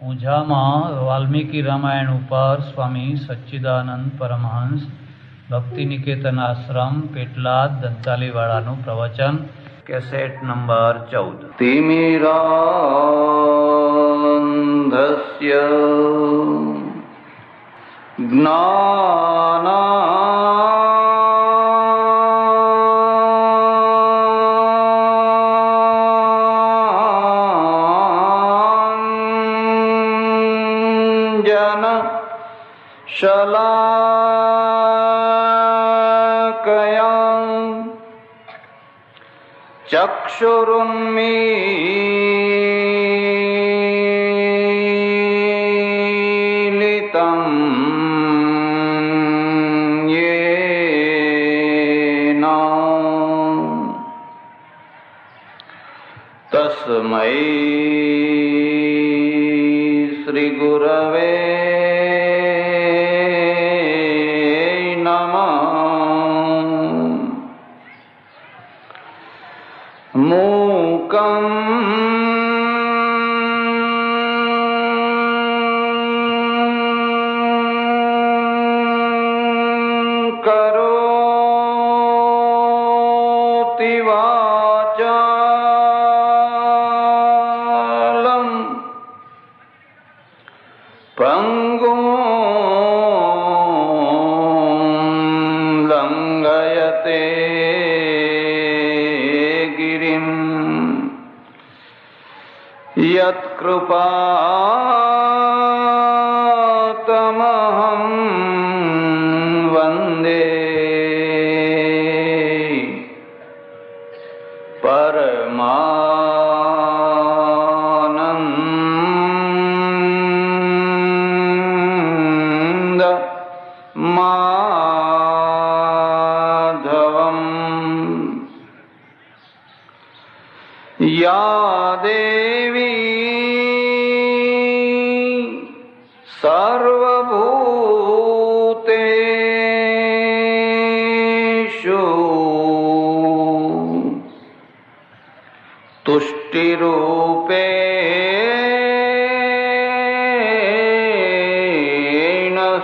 ઊંઝામાં વાલ્મીકી રામાયણ ઉપર સ્વામી સચ્ચિદાનંદ પરમહંસ ભક્તિ નિકેતન આશ્રમ પેટલાદ દંતાલીવાળાનું પ્રવચન, કેસેટ નંબર 14। તિમિરાંધસ્ય જ્ઞાનાંજન શલાકયા ચક્ષુરુન્મીલિતં યેન તસ્મૈ શ્રી ગુરવે મૂકં કરોતિ વાચાલં પંગું લંઘયતે યત્કૃપાતમહં વંદે પરમાનંદ માધવમ। યા દેવી સર્વભૂતેષુ તુષ્ટિરૂપેણ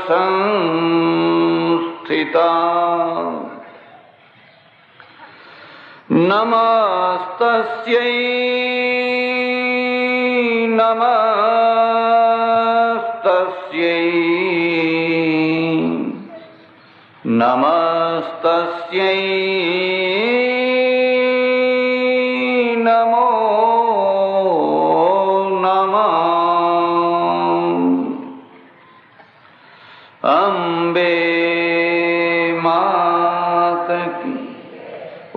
સંસ્થિતા નમસ્તસ્યૈ નમસ્તસ્યૈ નમો નમઃ। અંબે માત કી,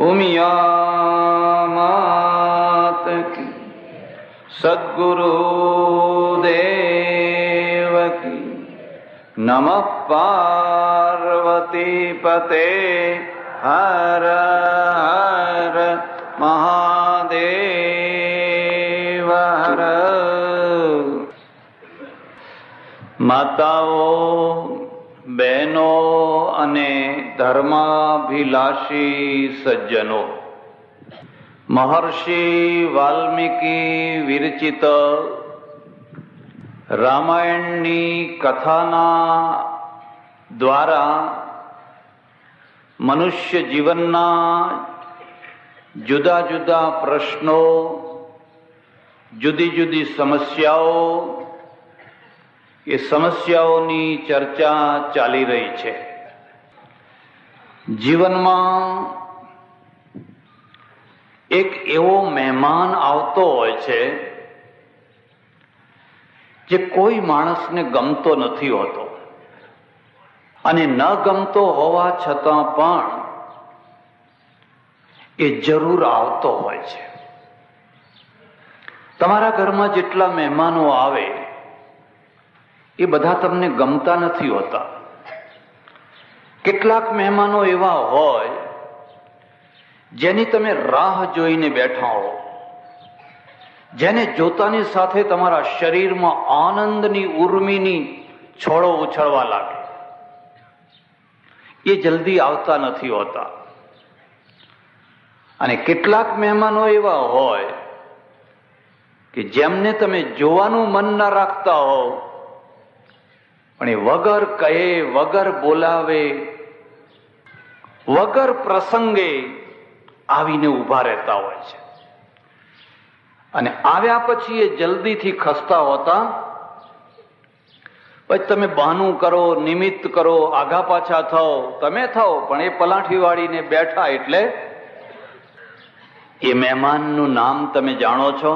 ઉમિયા માત કી, સદ્ગુરુદેવ કી। નમઃ પાર્વતી પતે હર હર મહાદેવ હર। માતાઓ, બહેનો અને ધર્માભિલાષી સજ્જનો, મહર્ષિ વાલ્મીકી વિરચિત રામાયણની કથાના દ્વારા મનુષ્ય જીવનના જુદા જુદા પ્રશ્નો, જુદી જુદી સમસ્યાઓ, એ સમસ્યાઓની ચર્ચા ચાલી રહી છે। જીવનમાં એક એવો મહેમાન આવતો હોય છે જે કોઈ માણસને ગમતો નથી હોતો, અને ન ગમતો હોવા છતાં પણ એ જરૂર આવતો હોય છે। તમારા ઘરમાં જેટલા મહેમાનો આવે એ બધા તમને ગમતા નથી હોતા। કેટલાક મહેમાનો એવા હોય જેની તમે રાહ જોઈને બેઠા હો, જેને જોતાની સાથે તમારા શરીરમાં આનંદની ઉર્મિની છોડો ઉછળવા લાગે, એ જલ્દી આવતા નથી હોતા। અને કેટલાક મહેમાનો એવા હોય કે કે જેમને તમે જોવાનું મન ના રાખતા હો, પણ એ વગર કહે, વગર બોલાવે, વગર પ્રસંગે આવીને ઊભા રહેતા હોય છે. અને આવ્યા પછી એ જલ્દીથી ખસતા હોતા. પછી તમે બહાનું કરો, નિમિત્ત કરો, આઘા પાછા થાઓ, તમે થાઓ, પણ એ પલાઠી વાળીને બેઠા એટલે એ મહેમાનનું નામ તમે જાણો છો?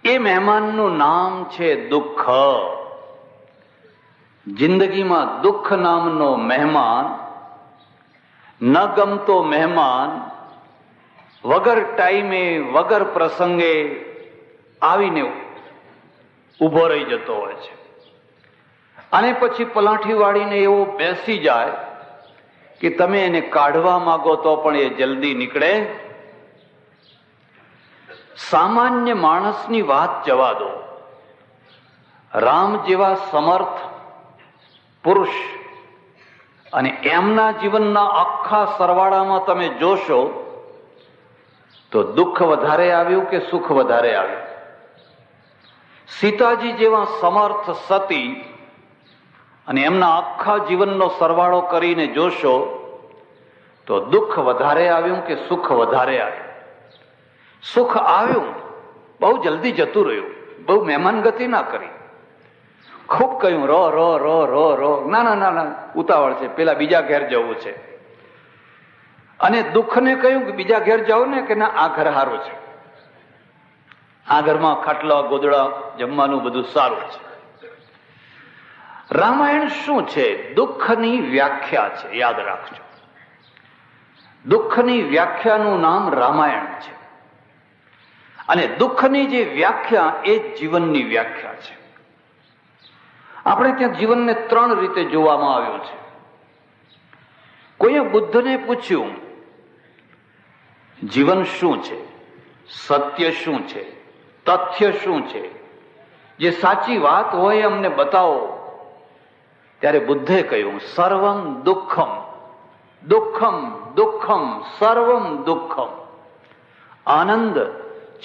એ મહેમાનનું નામ છે દુઃખ. જિંદગીમાં દુઃખ નામનો મહેમાન, ન ગમતો મહેમાન વગર ટાઈમે, વગર પ્રસંગે આવીને ઊભો રહી જતો હોય છે. અને પછી પલાઠી વાળીને એવો બેસી જાય કે તમે એને કાઢવા માંગો તો પણ એ જલ્દી નીકળે. સામાન્ય માણસની વાત જવા દો, રામ જેવા સમર્થ પુરુષ અને એમના જીવનના આખા સરવાળામાં તમે જોશો તો દુઃખ વધારે આવ્યું કે સુખ વધારે આવ્યું? સીતાજી જેવા સમર્થ સતી અને એમના આખા જીવનનો સરવાળો કરીને જોશો તો દુઃખ વધારે આવ્યું કે સુખ વધારે આવ્યું? સુખ આવ્યું, બહુ જલ્દી જતું રહ્યું, બહુ મહેમાન ગતિ ના કરી. ખૂબ કહ્યું રો રો રો રો રો, ના ના ના ના, ઉતાવળ છે, પેલા બીજા ઘેર જવું છે. અને દુઃખને કહ્યું કે બીજા ઘેર જાઓ ને, કે ના આ ઘર સારું છે, આ ઘરમાં ખાટલા ગોદડા જમવાનું બધું સારું છે. રામાયણ શું છે? દુઃખની વ્યાખ્યા છે, યાદ રાખજો. દુઃખની વ્યાખ્યાનું નામ રામાયણ છે. અને દુઃખની જે વ્યાખ્યા એ જ જીવનની વ્યાખ્યા છે. આપણે ત્યાં જીવનને 3 રીતે જોવામાં આવ્યું છે. કોઈએ બુદ્ધને પૂછ્યું જીવન શું છે, સત્ય શું છે, તથ્ય શું છે, જે સાચી વાત હોય અમને બતાવો. ત્યારે બુદ્ધે કહ્યું સર્વમ દુઃખમ, દુઃખમ દુઃખમ સર્વમ દુઃખમ. આનંદ,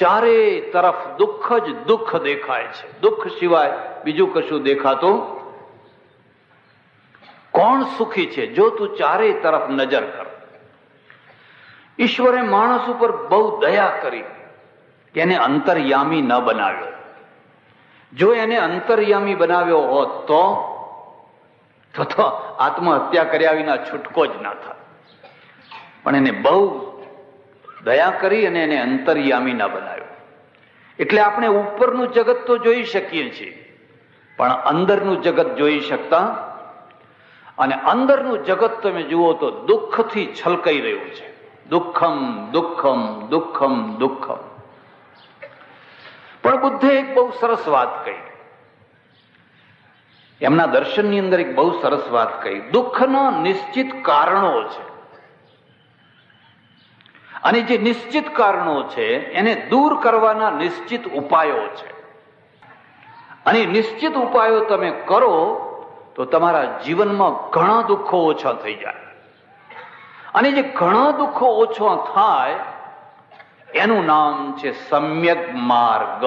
ચારે તરફ દુઃખ જ દુઃખ દેખાય છે, દુઃખ સિવાય બીજું કશું દેખાતું. કોણ સુખી છે? જો તું ચારે તરફ નજર કર. ઈશ્વરે માણસ ઉપર બહુ દયા કરી કે એને અંતર્યામી ન બનાવ્યો. જો એને અંતર્યામી બનાવ્યો હોત તો આત્મહત્યા કર્યા વિના છૂટકો જ ના થાય. પણ એને બહુ દયા કરી અને એને અંતર્યામી ના બનાવ્યો. એટલે આપણે ઉપરનું જગત તો જોઈ શકીએ છીએ, પણ અંદરનું જગત જોઈ શકતા. અને અંદરનું જગત તમે જુઓ તો દુઃખથી છલકાઈ રહ્યું છે. દુઃખમ દુઃખમ દુઃખમ દુઃખમ. પણ બુદ્ધે એક બહુ સરસ વાત કહી. એમના દર્શનની અંદર એક બહુ સરસ વાત કહી. દુઃખના નિશ્ચિત કારણો છે, અને જે નિશ્ચિત કારણો છે એને દૂર કરવાના નિશ્ચિત ઉપાયો છે. અને નિશ્ચિત ઉપાયો તમે કરો તો તમારા જીવનમાં ઘણા દુઃખો ઓછા થઈ જાય. અને જે ઘણા દુઃખો ઓછા થાય એનું નામ છે સમ્યક માર્ગ.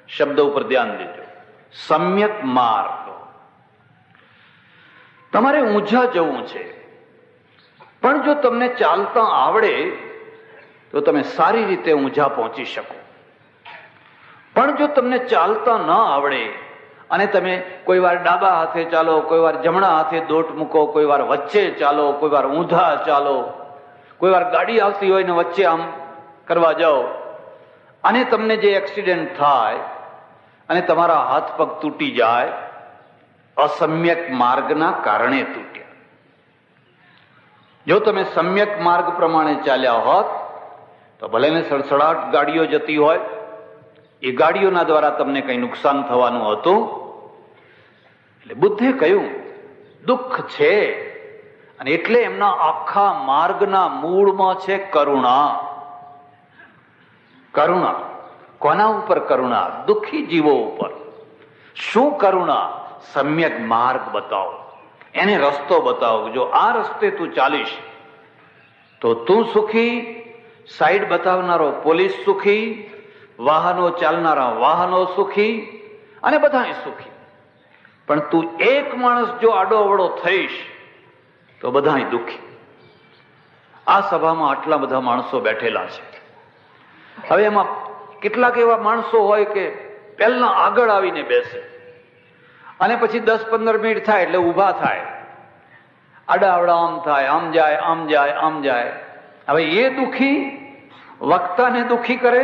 શબ્દ ઉપર ધ્યાન દેજો, સમ્યક માર્ગ. તમારે ઊંઝા જવું છે, પણ જો તમને ચાલતા આવડે તો તમે સારી રીતે ઊંઝા પહોંચી શકો. પણ જો તમને ચાલતા ન આવડે અને તમે કોઈ વાર ડાબા હાથે ચાલો, કોઈ વાર જમણા હાથે દોટ મૂકો, કોઈ વાર વચ્ચે ચાલો, કોઈ વાર ઊંધા ચાલો, કોઈ વાર ગાડી આવતી હોય ને વચ્ચે આમ કરવા જાઓ અને તમને જે એક્સિડન્ટ થાય અને તમારા હાથ પગ તૂટી જાય, અસમ્યક માર્ગના કારણે તૂટ્યા. જો તમે સમ્યક માર્ગ પ્રમાણે ચાલ્યા હોત તો ભલે ને સડસડાટ ગાડીઓ જતી હોય, એ ગાડીઓના દ્વારા તમને કઈ નુકસાન થવાનું હતું. એટલે બુદ્ધે કહ્યું દુઃખ છે, અને એટલે એમના આખા માર્ગના મૂળમાં છે કરુણા. કરુણા કોના ઉપર? કરુણા દુઃખી જીવો ઉપર. શું કરુણા? સમ્યક માર્ગ બતાવો, એને રસ્તો બતાવો. જો આ રસ્તે તું ચાલીશ તો તું સુખી, સાઈડ બતાવનારો પોલીસ સુખી, વાહનો ચાલનારા વાહનો સુખી અને બધાય સુખી. પણ તું એક માણસ જો આડો અવળો થઈશ તો બધાય દુઃખી. આ સભામાં આટલા બધા માણસો બેઠેલા છે. હવે એમાં કેટલાક એવા માણસો હોય કે પહેલા આગળ આવીને બેસે અને પછી 10-15 મિનિટ થાય એટલે ઊભા થાય, આડા અવળા આમ થાય, આમ જાય આમ જાય આમ જાય. હવે એ દુઃખી વક્તાને દુઃખી કરે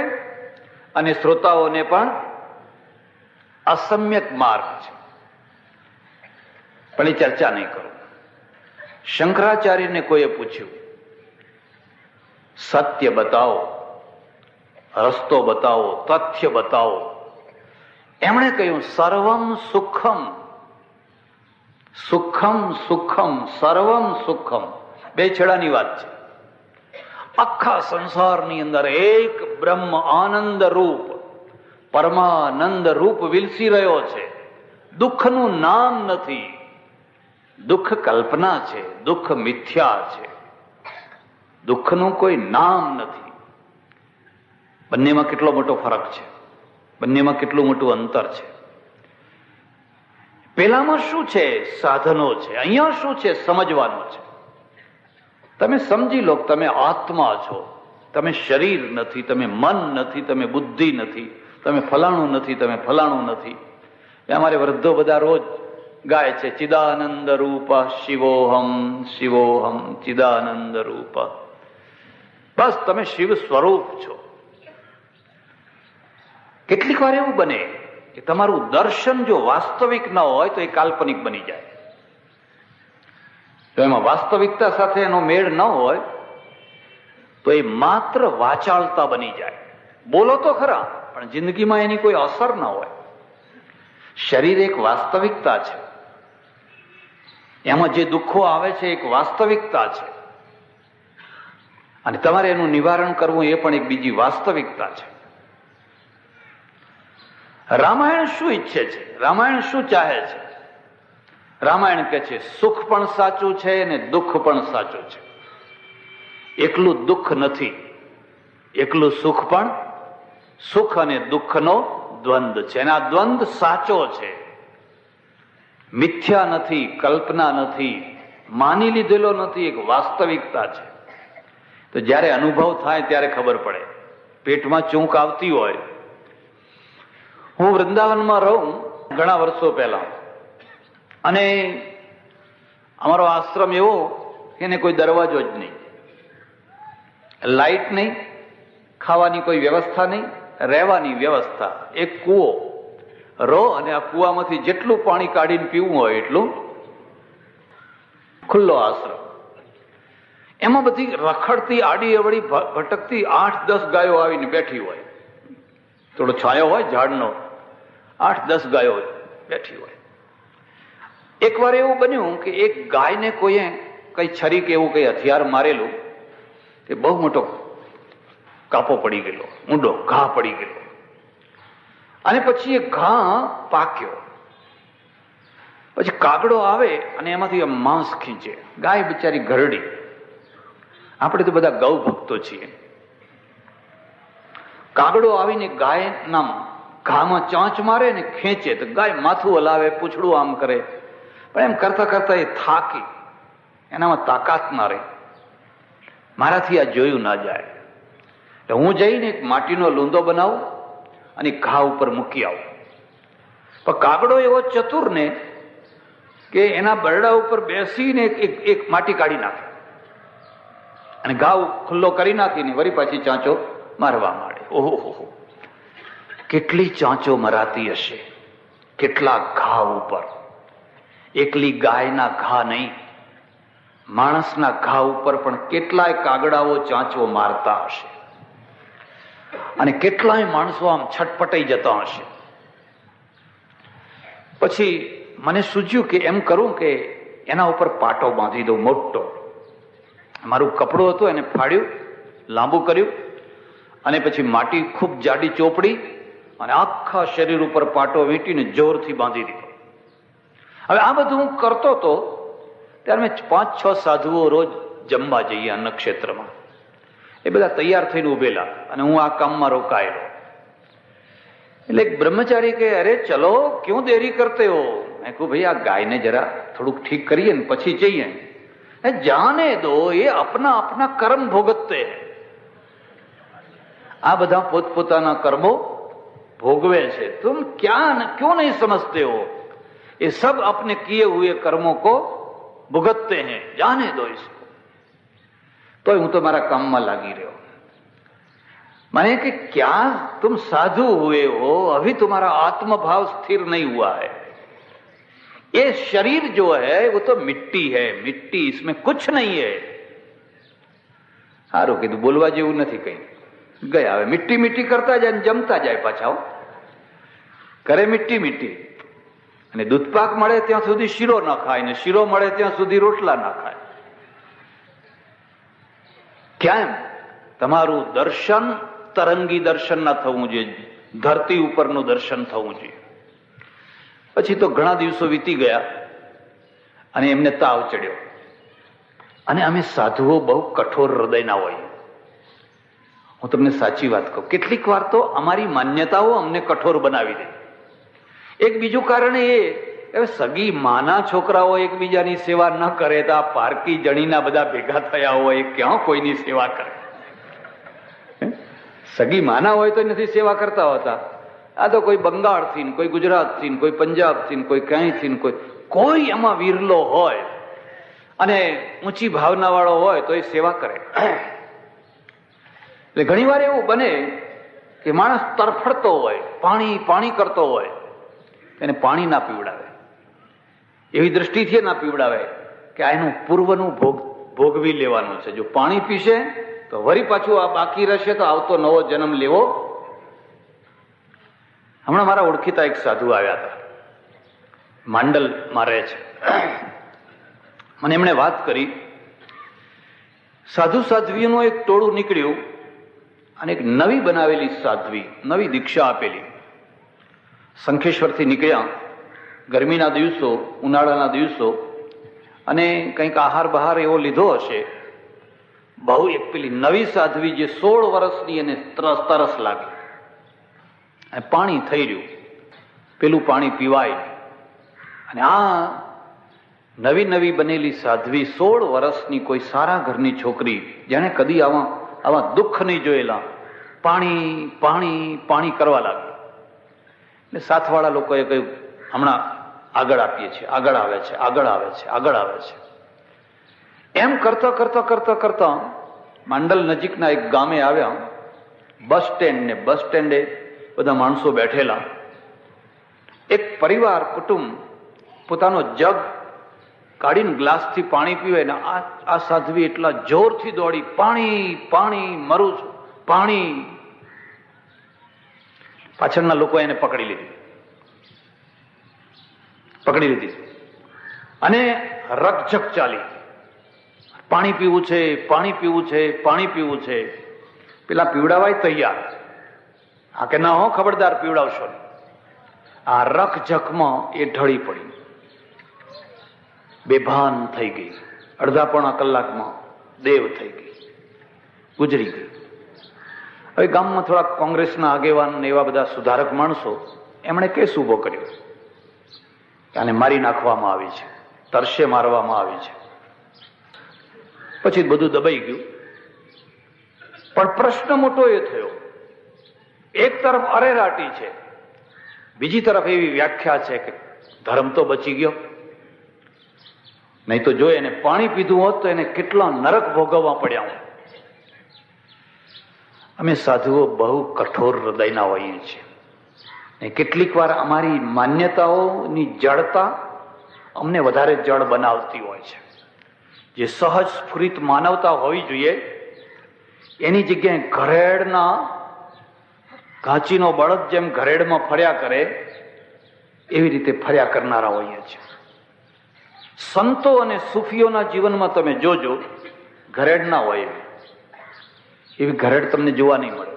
અને શ્રોતાઓને પણ અસમ્યક માર્ગ છે. પણ એ ચર્ચા નહીં કરું. શંકરાચાર્યને કોઈએ પૂછ્યું, સત્ય બતાવો, રસ્તો બતાવો, તથ્ય બતાવો. એમણે કહ્યું સર્વમ સુખમ. સુખમ સુખમ સર્વમ સુખમ બે છેડાની વાત છે. આખા સંસારની અંદર એક બ્રહ્મ આનંદ રૂપ પરમાનંદ રૂપ વિલસી રહ્યો છે. દુઃખનું નામ નથી. દુઃખ કલ્પના છે, દુઃખ મિથ્યા છે, દુઃખનું કોઈ નામ નથી. બંનેમાં કેટલો મોટો ફરક છે, બંનેમાં કેટલું મોટું અંતર છે. પેલામાં શું છે? સાધનો છે. અહીંયા શું છે? સમજવાનું છે. તમે સમજી લો તમે આત્મા છો, તમે શરીર નથી, તમે મન નથી, તમે બુદ્ધિ નથી, તમે ફલાણું નથી, તમે ફલાણું નથી. અમારે વૃદ્ધો બધા રોજ ગાય છે, ચિદાનંદ રૂપ શિવોહમ શિવોહમ ચિદાનંદ રૂપ. બસ તમે શિવ સ્વરૂપ છો. કેટલીક વાર એવું બને કે તમારું દર્શન જો વાસ્તવિક ન હોય તો એ કાલ્પનિક બની જાય. તો એમાં વાસ્તવિકતા સાથે એનો મેળ ન હોય તો એ માત્ર વાચાળતા બની જાય. બોલો તો ખરા પણ જિંદગીમાં એની કોઈ અસર ન હોય. શરીર એક વાસ્તવિકતા છે, એમાં જે દુઃખો આવે છે એક વાસ્તવિકતા છે, અને તમારે એનું નિવારણ કરવું એ પણ એક બીજી વાસ્તવિકતા છે. રામાયણ શું ઈચ્છે છે? રામાયણ શું ચાહે છે? રામાયણ કહે છે સુખ પણ સાચું છે અને દુઃખ પણ સાચું છે. એકલું દુઃખ નથી, એકલું સુખ પણ. સુખ અને દુઃખનો દ્વંદ છે અને આ દ્વંદ સાચો છે, મિથ્યા નથી, કલ્પના નથી, માની લીધેલો નથી, એક વાસ્તવિકતા છે. તો જ્યારે અનુભવ થાય ત્યારે ખબર પડે. પેટમાં ચૂંક આવતી હોય. હું વૃંદાવનમાં રહું ઘણા વર્ષો પહેલા, અને અમારો આશ્રમ એવો કે એને કોઈ દરવાજો જ નહીં, લાઈટ નહીં, ખાવાની કોઈ વ્યવસ્થા નહીં, રહેવાની વ્યવસ્થા એક કૂવો. રો અને આ કૂવામાંથી જેટલું પાણી કાઢીને પીવું હોય એટલું. ખુલ્લો આશ્રમ. એમાં બધી રખડતી આડી અવળી ભટકતી 8-10 ગાયો આવીને બેઠી હોય. થોડો છાયો હોય ઝાડનો, 8-10 ગાયો બેઠી હોય. એકવાર એવું બન્યું કે એક ગાયને કોઈએ કઈ છરી કે એવું કઈ હથિયાર મારેલું કે બહુ મોટો કાપો પડી ગયેલો, ઊંડો ઘા પડી ગયેલો. અને પછી એ ઘા પાક્યો. પછી કાગડો આવે અને એમાંથી માંસ ખીંચે. ગાય બિચારી ઘરડી. આપણે તો બધા ગૌ ભક્તો છીએ. કાગડો આવીને ગાયના ઘામાં ચાંચ મારે ને ખેંચે તો ગાય માથું હલાવે, પૂંછડું આમ કરે, પણ એમ કરતા કરતા એ થાકી, એનામાં તાકાત ના રહે. મારાથી આ જોયું ના જાય. એટલે હું જઈને એક માટીનો લૂંદો બનાવું અને ઘા ઉપર મૂકી આવું. પણ કાગડો એવો ચતુર ને કે એના બરડા ઉપર બેસીને એક માટી કાઢી નાખે અને ઘા ખુલ્લો કરી નાખીને વળી પાછી ચાંચો મારવા માંડે. ઓહો, કેટલી ચાંચો મરાતી હશે, કેટલા ઘા ઉપર. એકલી ગાયના ઘા નહીં, માણસના ઘા ઉપર પણ કેટલાય કાગડાઓ ચાંચો મારતા હશે અને કેટલાય માણસો આમ છટપટાઈ જતા હશે. પછી મને સૂચ્યું કે એમ કરું કે એના ઉપર પાટો બાંધી દઉં મોટો. મારું કપડું હતું એને ફાડ્યું, લાંબુ કર્યું અને પછી માટી ખૂબ જાડી ચોપડી અને આખા શરીર ઉપર પાટો વીંટીને જોરથી બાંધી દીધો. હવે આ બધું હું કરતો હતો ત્યારે મેં 5-6 સાધુઓ રોજ જમવા જઈએ અન્નક્ષેત્રમાં. એ બધા તૈયાર થઈને ઉભેલા અને હું આ કામમાં રોકાયેલો. એટલે એક બ્રહ્મચારી કે અરે ચલો ક્यों દેરી કરતે હો? મેં કહું ભાઈ આ ગાયને જરા થોડુંક ઠીક કરીએ ને પછી જઈએ. જાને દો, એ અપના અપના કર્મ ભોગતતે હૈ. આ બધા પોતપોતાના કર્મો ભોગવે છે. तुम क्या क्यों नहीं समझते हो? ये सब अपने किए हुए कर्मों को भुगतते हैं, जाने दो इसको. तो હું તો મારા કામમાં લાગી રહ્યો. माने कि क्या तुम साधु हुए हो, अभी तुम्हारा आत्मभाव स्थिर नहीं हुआ है. ये शरीर जो है वो तो मिट्टी है, मिट्टी, इसमें कुछ नहीं है. સારું કીધું, બોલવા જેવું નથી કઈ. ગયા હવે મીઠી મીઠી કરતા જાય ને જમતા જાય પાછા. કરે મીઠી મીઠી, અને દૂધપાક મળે ત્યાં સુધી શીરો ના ખાય ને શીરો મળે ત્યાં સુધી રોટલા ના ખાય. કેમ? તમારું દર્શન તરંગી દર્શન ના થવું જોઈએ, ધરતી ઉપરનું દર્શન થવું જોઈએ. પછી તો ઘણા દિવસો વીતી ગયા અને એમને તાવ ચડ્યો. અને અમે સાધુઓ બહુ કઠોર હૃદયના હોઈએ. હું તમને સાચી વાત કહું, કેટલીક વાર તો અમારી માન્યતાઓ અમને કઠોર બનાવી દે. એક બીજું કારણ એ, સગી માના છોકરાઓ એકબીજાની સેવા ન કરે તો આ પારકી જણીના બધા ભેગા થયા હોય ક્યાં કોઈની સેવા કરે? સગી માના હોય તો નથી સેવા કરતા હોતા. આ તો કોઈ બંગાળથી ને કોઈ ગુજરાતથી ને કોઈ પંજાબથી ને કોઈ ક્યાંયથી ને કોઈ એમાં વિરલો હોય અને ઊંચી ભાવના વાળો હોય તો એ સેવા કરે. એટલે ઘણી વાર એવું બને કે માણસ તરફડતો હોય, પાણી પાણી કરતો હોય, એને પાણી ના પીવડાવે. એવી દ્રષ્ટિથી ના પીવડાવે કે આ એનું પૂર્વનું ભોગવી લેવાનું છે. જો પાણી પીશે તો વળી પાછું આ બાકી રહેશે તો આવતો નવો જન્મ લેવો. હમણાં મારા ઓળખીતા એક સાધુ આવ્યા હતા, માંડલમાં રહે છે. મને એમણે વાત કરી, સાધુ સાધ્વીનું એક ટોળું નીકળ્યું અને એક નવી બનાવેલી સાધ્વી, નવી દીક્ષા આપેલી, શંખેશ્વરથી નીકળ્યા. ગરમીના દિવસો, ઉનાળાના દિવસો, અને કંઈક આહાર બહાર એવો લીધો હશે. બહુ એક પેલી નવી સાધ્વી જે 16 વર્ષની, એને તરસ લાગી અને પાણી થઈ રહ્યું, પેલું પાણી પીવાય. અને આ નવી નવી બનેલી સાધ્વી 16 વર્ષની કોઈ સારા ઘરની છોકરી, જેને કદી આવા દુઃખ નહીં જોયેલા, પાણી પાણી પાણી કરવા લાગી. એટલે સાથવાળા લોકોએ કહ્યું હમણાં આગળ આપીએ છીએ, આગળ આવે છે, આગળ આવે છે, આગળ આવે છે. એમ કરતા કરતા કરતા કરતા માંડલ નજીકના એક ગામે આવ્યા. બસ સ્ટેન્ડ ને બસ સ્ટેન્ડે બધા માણસો બેઠેલા. એક પરિવાર, કુટુંબ પોતાનો જગ કાઢીને ગ્લાસથી પાણી પીવે ને આ સાધ્વી એટલા જોરથી દોડી, પાણી પાણી, મરું છું, પાણી. પાછળના લોકો એને પકડી લીધી અને રકઝક ચાલી. પાણી પીવું છે, પાણી પીવું છે, પાણી પીવું છે. પેલા પીવડાવાય તૈયાર. હા કે ના હો, ખબરદાર પીવડાવશો. આ રકઝકમાં એ ઢળી પડી, બેભાન થઈ ગઈ. અડધા પોણા કલાકમાં દેવ થઈ ગઈ, ગુજરી ગઈ. હવે ગામમાં થોડા કોંગ્રેસના આગેવાન ને એવા બધા સુધારક માણસો, એમણે કેસ ઉભો કર્યો કે આને મારી નાખવામાં આવી છે, તરસે મારવામાં આવી છે. પછી બધું દબાઈ ગયું. પણ પ્રશ્ન મોટો એ થયો, એક તરફ અરેરાટી છે, બીજી તરફ એવી વ્યાખ્યા છે કે ધર્મ તો બચી ગયો. નહીં તો જો એને પાણી પીધું હોત તો એને કેટલા નરક ભોગવવા પડ્યા હોય. અમે સાધુઓ બહુ કઠોર હૃદયના હોઈએ છીએ. કેટલીક વાર અમારી માન્યતાઓની જડતા અમને વધારે જડ બનાવતી હોય છે. જે સહજ સ્ફુરિત માનવતા હોવી જોઈએ એની જગ્યાએ ઘરેડના ઘાંચીનો બળદ જેમ ઘરેડમાં ફર્યા કરે એવી રીતે ફર્યા કરનારા હોઈએ છીએ. સંતો અને સૂફીઓના જીવનમાં તમે જોજો, ઘરેડ ના હોય એવી ઘરેડ તમને જોવા નહીં મળે.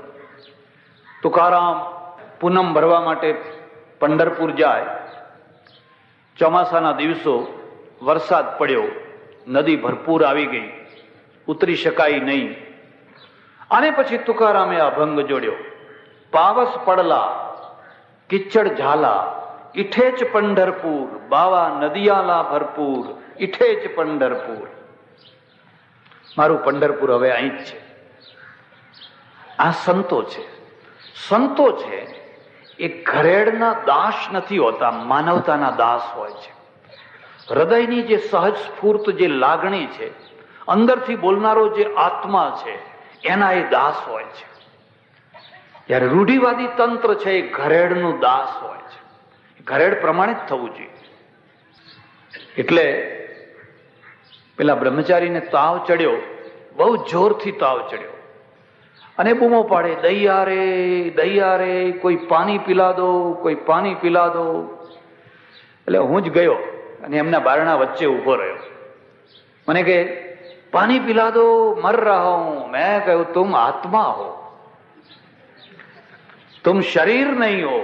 તુકારામ પૂનમ ભરવા માટે પંઢરપુર જાય. ચોમાસાના દિવસો, વરસાદ પડ્યો, નદી ભરપૂર આવી ગઈ, ઉતરી શકાય નહીં. અને પછી તુકારામે અભંગ જોડ્યો, પાવસ પડલા કિચડ ઝાલા, ઇઠે જ પંઢરપુર, બાવા નદિયાલા ભરપૂર, ઇઠે જ પંઢરપુર. મારું પંઢરપુર હવે અહીં જ છે. આ સંતો છે. સંતો છે એ ઘરેડના દાસ નથી હોતા, માનવતાના દાસ હોય છે. હૃદયની જે સહજ સ્ફૂર્ત જે લાગણી છે, અંદરથી બોલનારો જે આત્મા છે, એના એ દાસ હોય છે. જ્યારે રૂઢિવાદી તંત્ર છે એ ઘરેડનું દાસ હોય છે. ઘરેડ પ્રમાણે જ થવું જોઈએ. એટલે પેલા બ્રહ્મચારીને તાવ ચડ્યો, બહુ જોરથી તાવ ચડ્યો, અને બૂમો પાડે, દૈયા રે દૈયા રે, કોઈ પાણી પીલા દો, કોઈ પાણી પીલા દો. એટલે હું જ ગયો અને એમના બારણા વચ્ચે ઉભો રહ્યો. મને કહે પાણી પીલા દો, મર રહા હું. મેં કહ્યું તુમ આત્મા હો, तुम शरीर नहीं हो,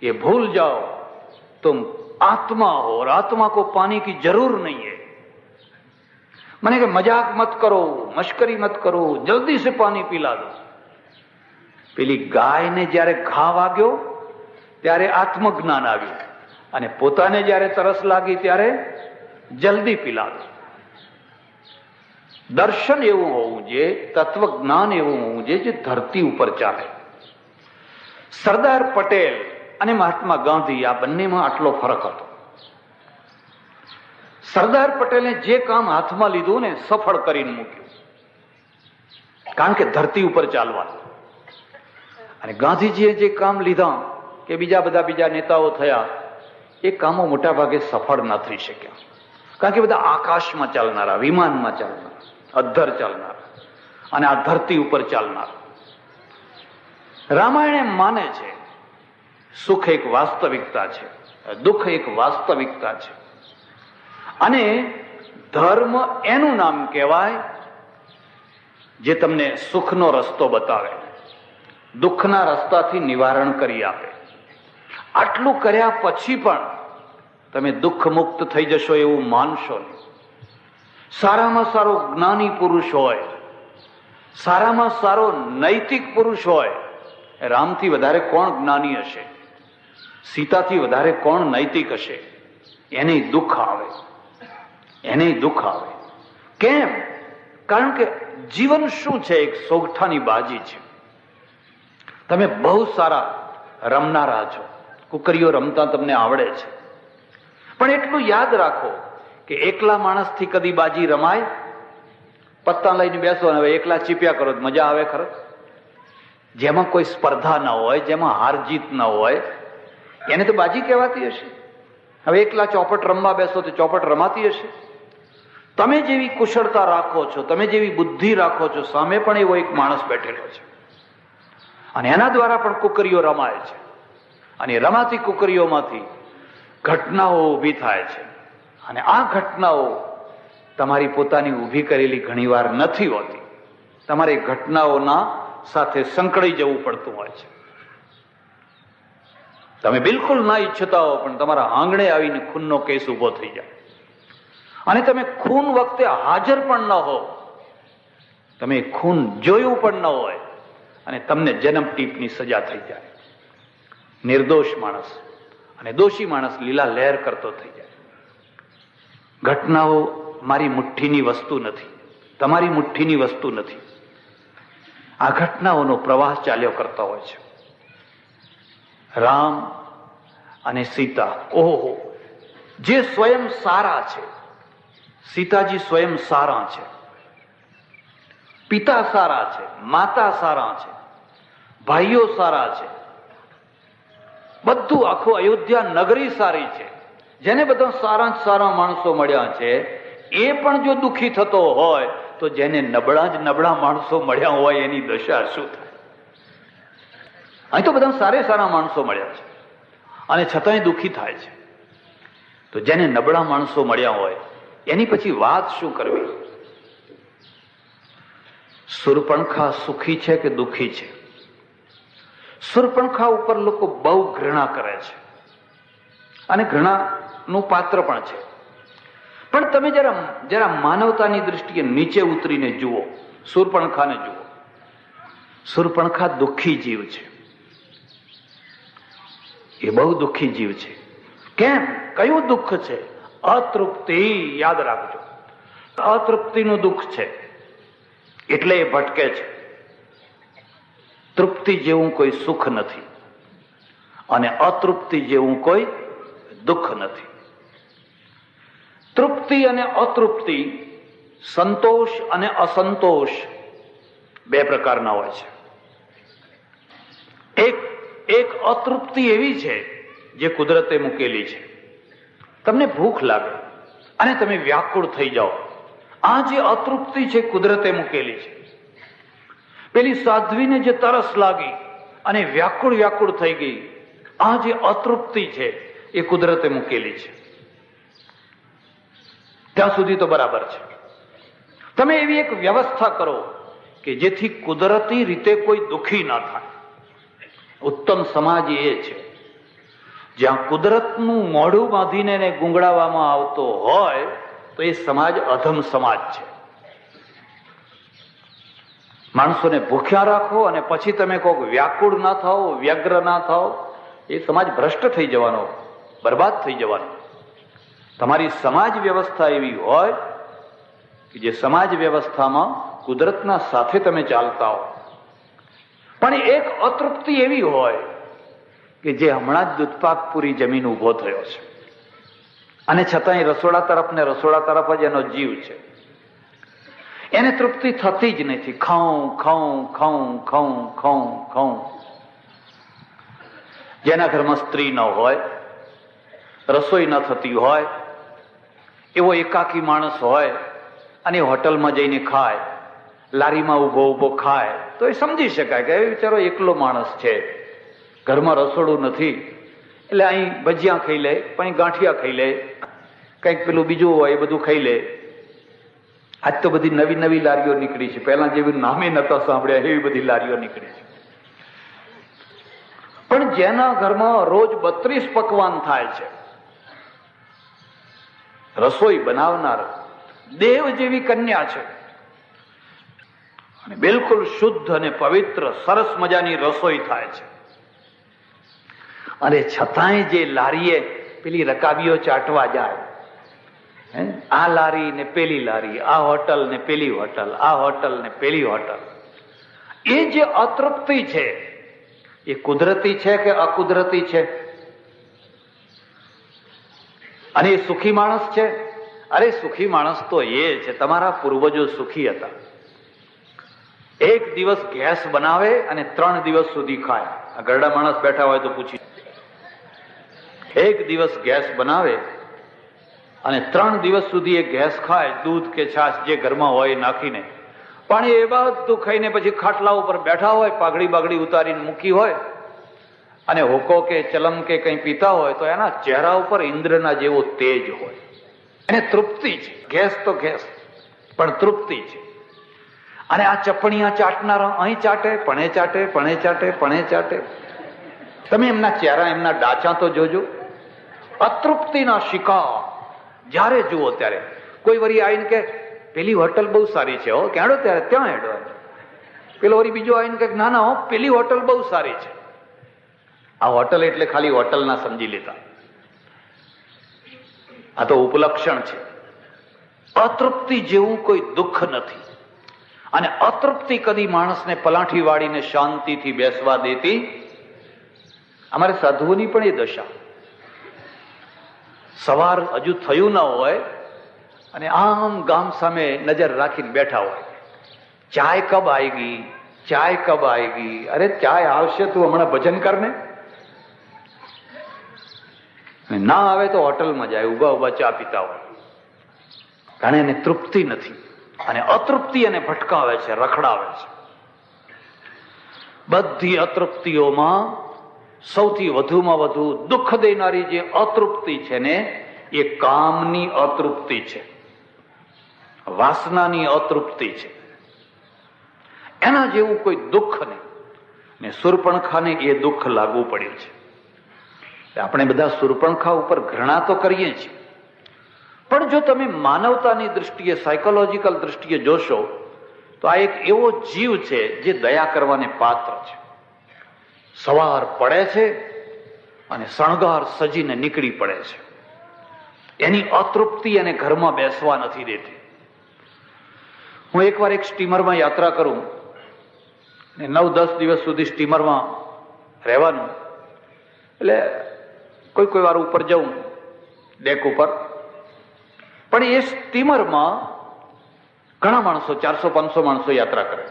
ये भूल जाओ. तुम आत्मा हो और आत्मा को पानी की जरूर नहीं है. मैंने कहा मजाक मत करो, मश्करी मत करो, जल्दी से पानी पिला दो. પેલી ગાયને જ્યારે ઘા વાગ્યો ત્યારે આત્મજ્ઞાન આવ્યું, અને પોતાને જ્યારે તરસ લાગી ત્યારે જલ્દી પીલા દો. દર્શન એવું હોવું જોઈએ, તત્વજ્ઞાન એવું હોવું જોઈએ જે ધરતી ઉપર ચાલે. સરદાર પટેલ અને મહાત્મા ગાંધી, આ બંનેમાં આટલો ફરક હતો. સરદાર પટેલે જે કામ હાથમાં લીધું ને સફળ કરીને મૂક્યું, કારણ કે ધરતી ઉપર ચાલવાનું. અને ગાંધીજીએ જે કામ લીધા કે બીજા નેતાઓ થયા, એ કામો મોટા ભાગે સફળ ન થઈ શક્યા, કારણ કે બધા આકાશમાં ચાલનારા, વિમાનમાં ચાલનારા, અધ્ધર ચાલનારા, અને આ ધરતી ઉપર ચાલનારા. રામાયણ એમ માને છે સુખ એક વાસ્તવિકતા છે, દુઃખ એક વાસ્તવિકતા છે, અને ધર્મ એનું નામ કહેવાય જે તમને સુખનો રસ્તો બતાવે, દુઃખના રસ્તાથી નિવારણ કરી આપે. આટલું કર્યા પછી પણ તમે દુઃખ મુક્ત થઈ જશો એવું માનશો નહીં. સારામાં સારો જ્ઞાની પુરુષ હોય, સારામાં સારો નૈતિક પુરુષ હોય, રામથી વધારે કોણ જ્ઞાની હશે? સીતાથી વધારે કોણ નૈતિક હશે? એને દુઃખ આવે, એને દુઃખ આવે. કેમ? કારણ કે જીવન શું છે? એક સોગઠાની બાજી છે. તમે બહુ સારા રમનારા છો, કુકરીઓ રમતા તમને આવડે છે, પણ એટલું યાદ રાખો કે એકલા માણસથી કદી બાજી રમાય? પત્તા લઈને બેસો અને હવે એકલા ચીપ્યા કરો, મજા આવે ખરો? જેમાં કોઈ સ્પર્ધા ના હોય, જેમાં હાર જીત ના હોય, એને તો બાજી કહેવાતી હશે. હવે એકલા ચોપટ રમવા બેસો તો ચોપટ રમાતી હશે? તમે જેવી કુશળતા રાખો છો, તમે જેવી બુદ્ધિ રાખો છો, સામે પણ એવો એક માણસ બેઠેલો છે, અને એના દ્વારા પણ કુકરીઓ રમાય છે. અને રમાતી કુકરીઓમાંથી ઘટનાઓ ઊભી થાય છે, અને આ ઘટનાઓ તમારી પોતાની ઊભી કરેલી ઘણીવાર નથી હોતી. તમારે ઘટનાઓના સાથે સંકળાઈ જવું પડતું હોય છે. તમે બિલકુલ ના ઈચ્છતા હો, પણ તમારા આંગણે આવીને ખૂનનો કેસ ઉભો થઈ જાય, અને તમે ખૂન વખતે હાજર પણ ન હો, તમે ખૂન જોયું પણ ન હોય, અને તમને જન્મ ટીપની સજા થઈ જાય. નિર્દોષ માણસ અને દોષી માણસ લીલા લહેર કરતો થઈ જાય. ઘટનાઓ મારી મુઠ્ઠીની વસ્તુ નથી, તમારી મુઠ્ઠીની વસ્તુ નથી. આ ઘટનાઓનો પ્રવાહ ચાલ્યો કરતો હોય છે. રામ અને સીતા, ઓહો, જે સ્વયં સારા છે, સીતાજી સ્વયં સારા છે, પિતા સારા છે, માતા સારા છે, ભાઈઓ સારા છે, બધું આખું અયોધ્યા નગરી સારી છે. જેને બધા સારા સારા માણસો મળ્યા છે, એ પણ જો દુઃખી થતો હોય તો જેને નબળા માણસો મળ્યા હોય એની દશા શું થાય? અહીં તો બધા સારા માણસો મળ્યા છે, અને છતાંય દુઃખી થાય છે. તો જેને નબળા માણસો મળ્યા હોય એની પછી વાત શું કરવી? સુરપણખા સુખી છે કે દુઃખી છે? સુરપણખા ઉપર લોકો બહુ ઘૃણા કરે છે, અને ઘૃણાનું પાત્ર પણ છે. પણ તમે જરા માનવતાની દૃષ્ટિએ નીચે ઉતરીને જુઓ, સુરપણખાને જુઓ. સુરપણખા દુઃખી જીવ છે. એ બહુ દુઃખી જીવ છે. કેમ? કયું દુઃખ છે? અતૃપ્તિ. યાદ રાખજો, અતૃપ્તિનું દુઃખ છે એટલે એ ભટકે છે. તૃપ્તિ જેવું કોઈ સુખ નથી અને અતૃપ્તિ જેવું કોઈ દુઃખ નથી. તૃપ્તિ અને અતૃપ્તિ, સંતોષ અને અસંતોષ બે પ્રકારના હોય છે. એક અતૃપ્તિ એવી છે જે કુદરતે મૂકેલી છે. તમને ભૂખ લાગે અને તમે વ્યાકુળ થઈ જાઓ, આ જે અતૃપ્તિ છે કુદરતે મૂકેલી છે. પેલી સાધ્વીને જે તરસ લાગી અને વ્યાકુળ વ્યાકુળ થઈ ગઈ, આ જે અતૃપ્તિ છે એ કુદરતે મૂકેલી છે. ત્યાં સુધી તો બરાબર છે. તમે એવી એક વ્યવસ્થા કરો કે જેથી કુદરતી રીતે કોઈ દુઃખી ના થાય. ઉત્તમ સમાજ એ છે જ્યાં કુદરતનું મોઢું બાંધીને એને ગુંગળાવવામાં આવતો હોય તો એ સમાજ અધમ સમાજ છે. માણસોને ભૂખ્યા રાખો અને પછી તમે કહો વ્યાકુળ ના થાઓ, વ્યગ્ર ના થાઓ, એ સમાજ ભ્રષ્ટ થઈ જવાનો, બરબાદ થઈ જવાનો. તમારી સમાજ વ્યવસ્થા એવી હોય કે જે સમાજ વ્યવસ્થામાં કુદરતના સાથે તમે ચાલતા હો. પણ એક અતૃપ્તિ એવી હોય કે જે હમણાં જ દૂધપાકપુરી જમીન ઉભો થયો છે અને છતાંય રસોડા તરફ ને રસોડા તરફ જ એનો જીવ છે. એને તૃપ્તિ થતી જ નથી. ખાઉં ખાઉં ખાઉં ખાઉં ખાઉં ખાઉં. જેના ઘરમાં સ્ત્રી ન હોય, રસોઈ ન થતી હોય, એવો એકાકી માણસ હોય અને હોટલમાં જઈને ખાય, લારીમાં ઉભો ઉભો ખાય, તો એ સમજી શકાય કે એ બિચારો એકલો માણસ છે, ઘરમાં રસોડું નથી, એટલે અહીં ભજીયા ખાઈ લે, પણ ગાંઠિયા ખાઈ લે, કંઈક પેલું બીજું હોય એ બધું ખાઈ લે. આજ તો બધી નવી નવી લારીઓ નીકળી છે, પહેલા જેવી નામે નતા સાંભળ્યા એવી બધી લારીઓ નીકળી છે. પણ જેના ઘરમાં રોજ 32 પકવાન થાય છે, રસોઈ બનાવનાર દેવ જેવી કન્યા છે અને બિલકુલ શુદ્ધ અને પવિત્ર સરસ મજાની રસોઈ થાય છે, અને છતાંય જે લારીએ પેલી રકાબીઓ ચાટવા જાય, આ લારી ને પેલી લારી, આ હોટલ ને પેલી હોટલ, આ હોટલ ને પેલી હોટલ, એ જે અતૃપ્તિ છે એ કુદરતી છે કે અકુદરતી છે? અને એ સુખી માણસ છે? અરે સુખી માણસ તો એ છે, તમારા પૂર્વજો સુખી હતા. એક દિવસ ગેસ બનાવે અને 3 દિવસ સુધી ખાય. આ ગરડા માણસ બેઠા હોય તો પૂછી, એક દિવસ ગેસ બનાવે અને 3 દિવસ સુધી એ ગેસ ખાય, દૂધ કે છાશ જે ઘરમાં હોય નાખીને. પણ એ બધું ખાઈને પછી ખાટલા ઉપર બેઠા હોય, પાઘડી બાગડી ઉતારીને મૂકી હોય અને હોકો કે ચલમ કે કંઈ પીતા હોય તો એના ચહેરા ઉપર ઇન્દ્રના જેવો તેજ હોય. એને તૃપ્તિ છે. ગેસ તો ગેસ, પણ તૃપ્તિ છે. અને આ ચપણીયા ચાટનારા અહીં ચાટે, પણ એ ચાટે, પણ એ ચાટે, પણ એ ચાટે. તમે એમના ચહેરા, એમના ડાચા તો જોજો. અતૃપ્તિના શિકાર જ્યારે જુઓ ત્યારે કોઈ વળી આવીને કે પેલી હોટલ બહુ સારી છે, હો ક્યાંડો ત્યારે ત્યાં હેડો. પેલો વળી બીજો આવીને કે ના ના હો પેલી હોટલ બહુ સારી છે. આ હોટલ એટલે ખાલી હોટલ ના સમજી લેતા, આ તો ઉપલક્ષણ છે. અતૃપ્તિ જેવું કોઈ દુઃખ નથી. અને અતૃપ્તિ કદી માણસને પલાઠી વાળીને શાંતિથી બેસવા દેતી. અમારે સાધુઓની પણ એ દશા. સવાર હજુ થયું ન હોય અને આમ ગામ સામે નજર રાખીને બેઠા હોય, ચાય કબ આएगी, ચાય કબ આएगी. અરે ચાય આવશે, તું હમણાં ભજન કરને. ના આવે તો હોટલમાં જાય, ઉભા ઉભા ચા પીતા હોય, કારણ એને તૃપ્તિ નથી. અને અતૃપ્તિ એને ભટકાવે છે, રખડાવે છે. બધી અતૃપ્તિઓમાં સૌથી વધુમાં વધુ દુઃખ દેનારી જે અતૃપ્તિ છે ને એ કામની અતૃપ્તિ છે, વાસનાની અતૃપ્તિ છે. એના જેવું કોઈ દુઃખ નહીં. ને શૂર્પણખાને એ દુઃખ લાગુ પડ્યું છે. આપણે બધા શૂર્પણખા ઉપર ઘૃણા તો કરીએ છીએ, પણ જો તમે માનવતાની દૃષ્ટિએ, સાયકોલોજીકલ દૃષ્ટિએ જોશો તો આ એક એવો જીવ છે જે દયા કરવાને પાત્ર છે. સવાર પડે છે અને શણગાર સજીને નીકળી પડે છે. એની અતૃપ્તિ એને ઘરમાં બેસવા નથી દેતી. હું એકવાર એક સ્ટીમરમાં યાત્રા કરું, 9-10 દિવસ સુધી સ્ટીમરમાં રહેવાનું, એટલે કોઈ વાર ઉપર જવું ડેક ઉપર, પણ એ સ્ટીમરમાં ઘણા માણસો, 400-500 માણસો યાત્રા કરે.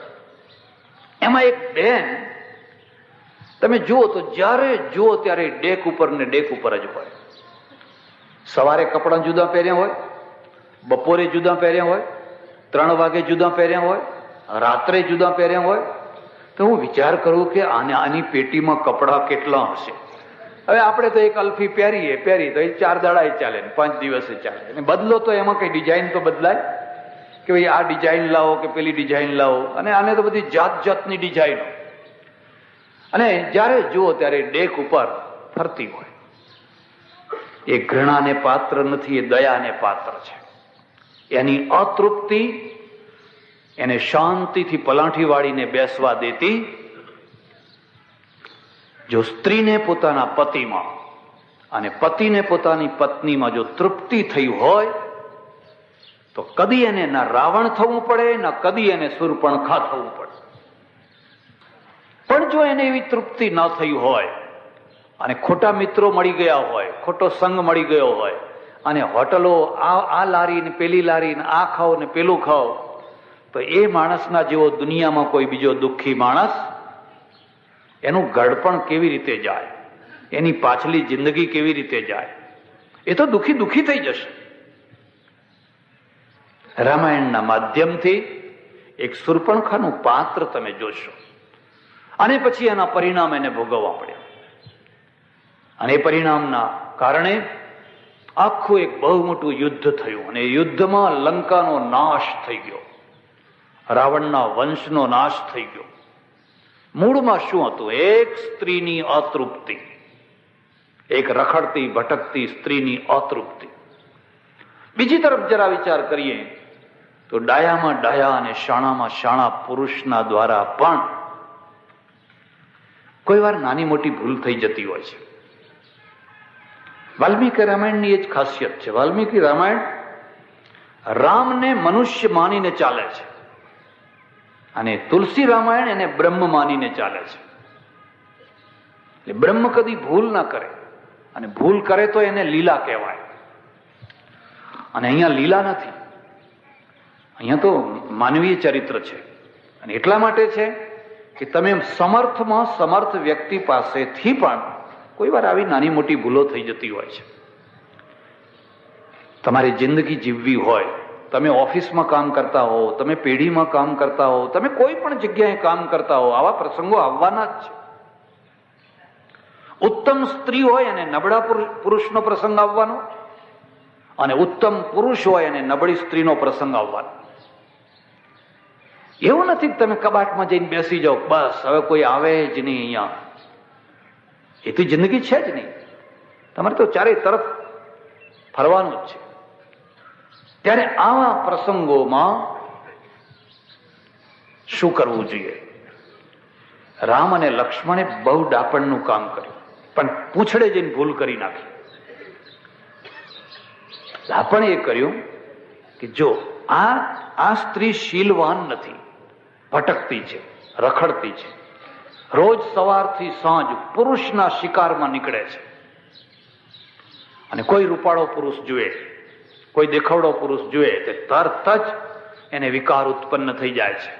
એમાં એક બેન તમે જુઓ તો જ્યારે જુઓ ત્યારે ડેક ઉપર ને ડેક ઉપર જ હોય. સવારે કપડાં જુદા પહેર્યા હોય, બપોરે જુદા પહેર્યા હોય, 3 વાગે જુદા પહેર્યા હોય, રાત્રે જુદા પહેર્યા હોય. તો હું વિચાર કરું કે આની પેટીમાં કપડાં કેટલા હશે. હવે આપણે તો એક અલ્ફી પહેરી તો એ 4 દાડા ચાલે ને 5 દિવસે ચાલે, અને બદલો તો એમાં કઈ ડિઝાઇન તો બદલાય કે ભાઈ આ ડિઝાઇન લાવો કે પેલી ડિઝાઇન લાવો, અને આને તો બધી જાતની ડિઝાઇનો. અને જ્યારે જુઓ ત્યારે ડેક ઉપર ફરતી હોય. એ ઘૃણાને પાત્ર નથી, એ દયાને પાત્ર છે. એની અતૃપ્તિ એને શાંતિથી પલાઠી વાળીને બેસવા દેતી. જો સ્ત્રીને પોતાના પતિમાં અને પતિને પોતાની પત્નીમાં જો તૃપ્તિ થઈ હોય તો કદી એને ના રાવણ થવું પડે, ના કદી એને શૂર્પણખા થવું પડે. પણ જો એને એવી તૃપ્તિ ન થઈ હોય અને ખોટા મિત્રો મળી ગયા હોય, ખોટો સંગ મળી ગયો હોય, અને હોટલો આ લારી ને પેલી લારી ને આ ખાઓ ને પેલું ખાઓ, તો એ માણસના જેવો દુનિયામાં કોઈ બીજો દુઃખી માણસ, એનું ગળપણ કેવી રીતે જાય, એની પાછલી જિંદગી કેવી રીતે જાય? એ તો દુઃખી થઈ જશે. રામાયણના માધ્યમથી એક શૂર્પણખાનું પાત્ર તમે જોશો, અને પછી એના પરિણામ એને ભોગવવા પડ્યા. અને એ પરિણામના કારણે આખું એક બહુ મોટું યુદ્ધ થયું, અને યુદ્ધમાં લંકાનો નાશ થઈ ગયો, રાવણના વંશનો નાશ થઈ ગયો. મૂળમાં શું હતું? એક સ્ત્રીની અતૃપ્તિ, એક રખડતી ભટકતી સ્ત્રીની અતૃપ્તિ. બીજી તરફ જરા વિચાર કરીએ તો ડાયામાં ડાયા અને શાણામાં શાણા પુરુષના દ્વારા પણ કોઈ વાર નાની મોટી ભૂલ થઈ જતી હોય છે. વાલ્મીકી રામાયણની એ જ ખાસિયત છે. વાલ્મીકી રામાયણ રામને મનુષ્ય માનીને ચાલે છે, અને તુલસી રામાયણ એને બ્રહ્મ માનીને ચાલે છે. એટલે બ્રહ્મ કદી ભૂલ ના કરે, અને ભૂલ કરે તો એને લીલા કહેવાય. અને અહીંયા લીલા નથી, અહીંયા તો માનવીય ચરિત્ર છે. અને એટલા માટે છે કે તમે સમર્થમાં સમર્થ વ્યક્તિ પાસેથી પણ કોઈ વાર આવી નાની મોટી ભૂલો થઈ જતી હોય છે. તમારી જિંદગી જીવવી હોય, તમે ઓફિસમાં કામ કરતા હો, તમે પેઢીમાં કામ કરતા હો, તમે કોઈ પણ જગ્યાએ કામ કરતા હો, આવા પ્રસંગો આવવાના જ છે. ઉત્તમ સ્ત્રી હોય અને નબળા પુરુષનો પ્રસંગ આવવાનો, અને ઉત્તમ પુરુષ હોય અને નબળી સ્ત્રીનો પ્રસંગ આવવાનો. એવું નથી કે તમે કબાટમાં જઈને બેસી જાઓ, બસ હવે કોઈ આવે જ નહીં અહીંયા. એ તો જિંદગી છે જ નહીં. તમારે તો ચારે તરફ ફરવાનું જ છે. ત્યારે આવા પ્રસંગોમાં શું કરવું જોઈએ? રામ અને લક્ષ્મણે બહુ ડાપણનું કામ કર્યું, પણ પૂંછડે જઈને ભૂલ કરી નાખી. ડાપણ એ કર્યું કે જો આ સ્ત્રી શીલવાન નથી, ભટકતી છે, રખડતી છે, રોજ સવારથી સાંજ પુરુષના શિકારમાં નીકળે છે, અને કોઈ રૂપાળો પુરુષ જુએ, કોઈ દેખાવડો પુરુષ જુએ તે તરત જ એને વિકાર ઉત્પન્ન થઈ જાય છે.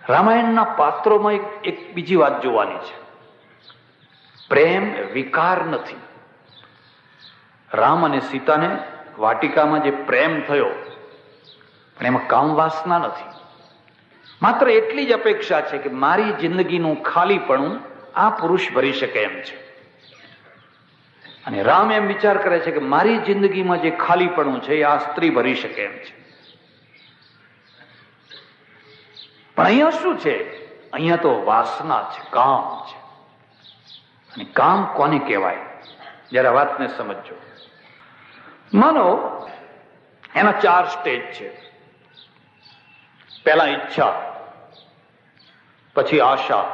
રામાયણના પાત્રોમાં એક બીજી વાત જોવાની છે. પ્રેમ વિકાર નથી. રામ અને સીતાને વાટિકામાં જે પ્રેમ થયો, પણ એમાં કામ વાસના નથી. માત્ર એટલી જ અપેક્ષા છે કે મારી જિંદગીનું ખાલીપણું આ પુરુષ ભરી શકે એમ છે. અને રામ એમ વિચાર કરે છે કે મારી જિંદગીમાં જે ખાલીપણું છે એ આ સ્ત્રી ભરી શકે એમ છે. પણ અહીંયા શું છે? અહીંયા તો વાસના છે, કામ છે. અને કામ કોને કહેવાય? જરા વાતને સમજો. માનો એના 4 સ્ટેજ છે. પહેલા ઈચ્છા, પછી આશા,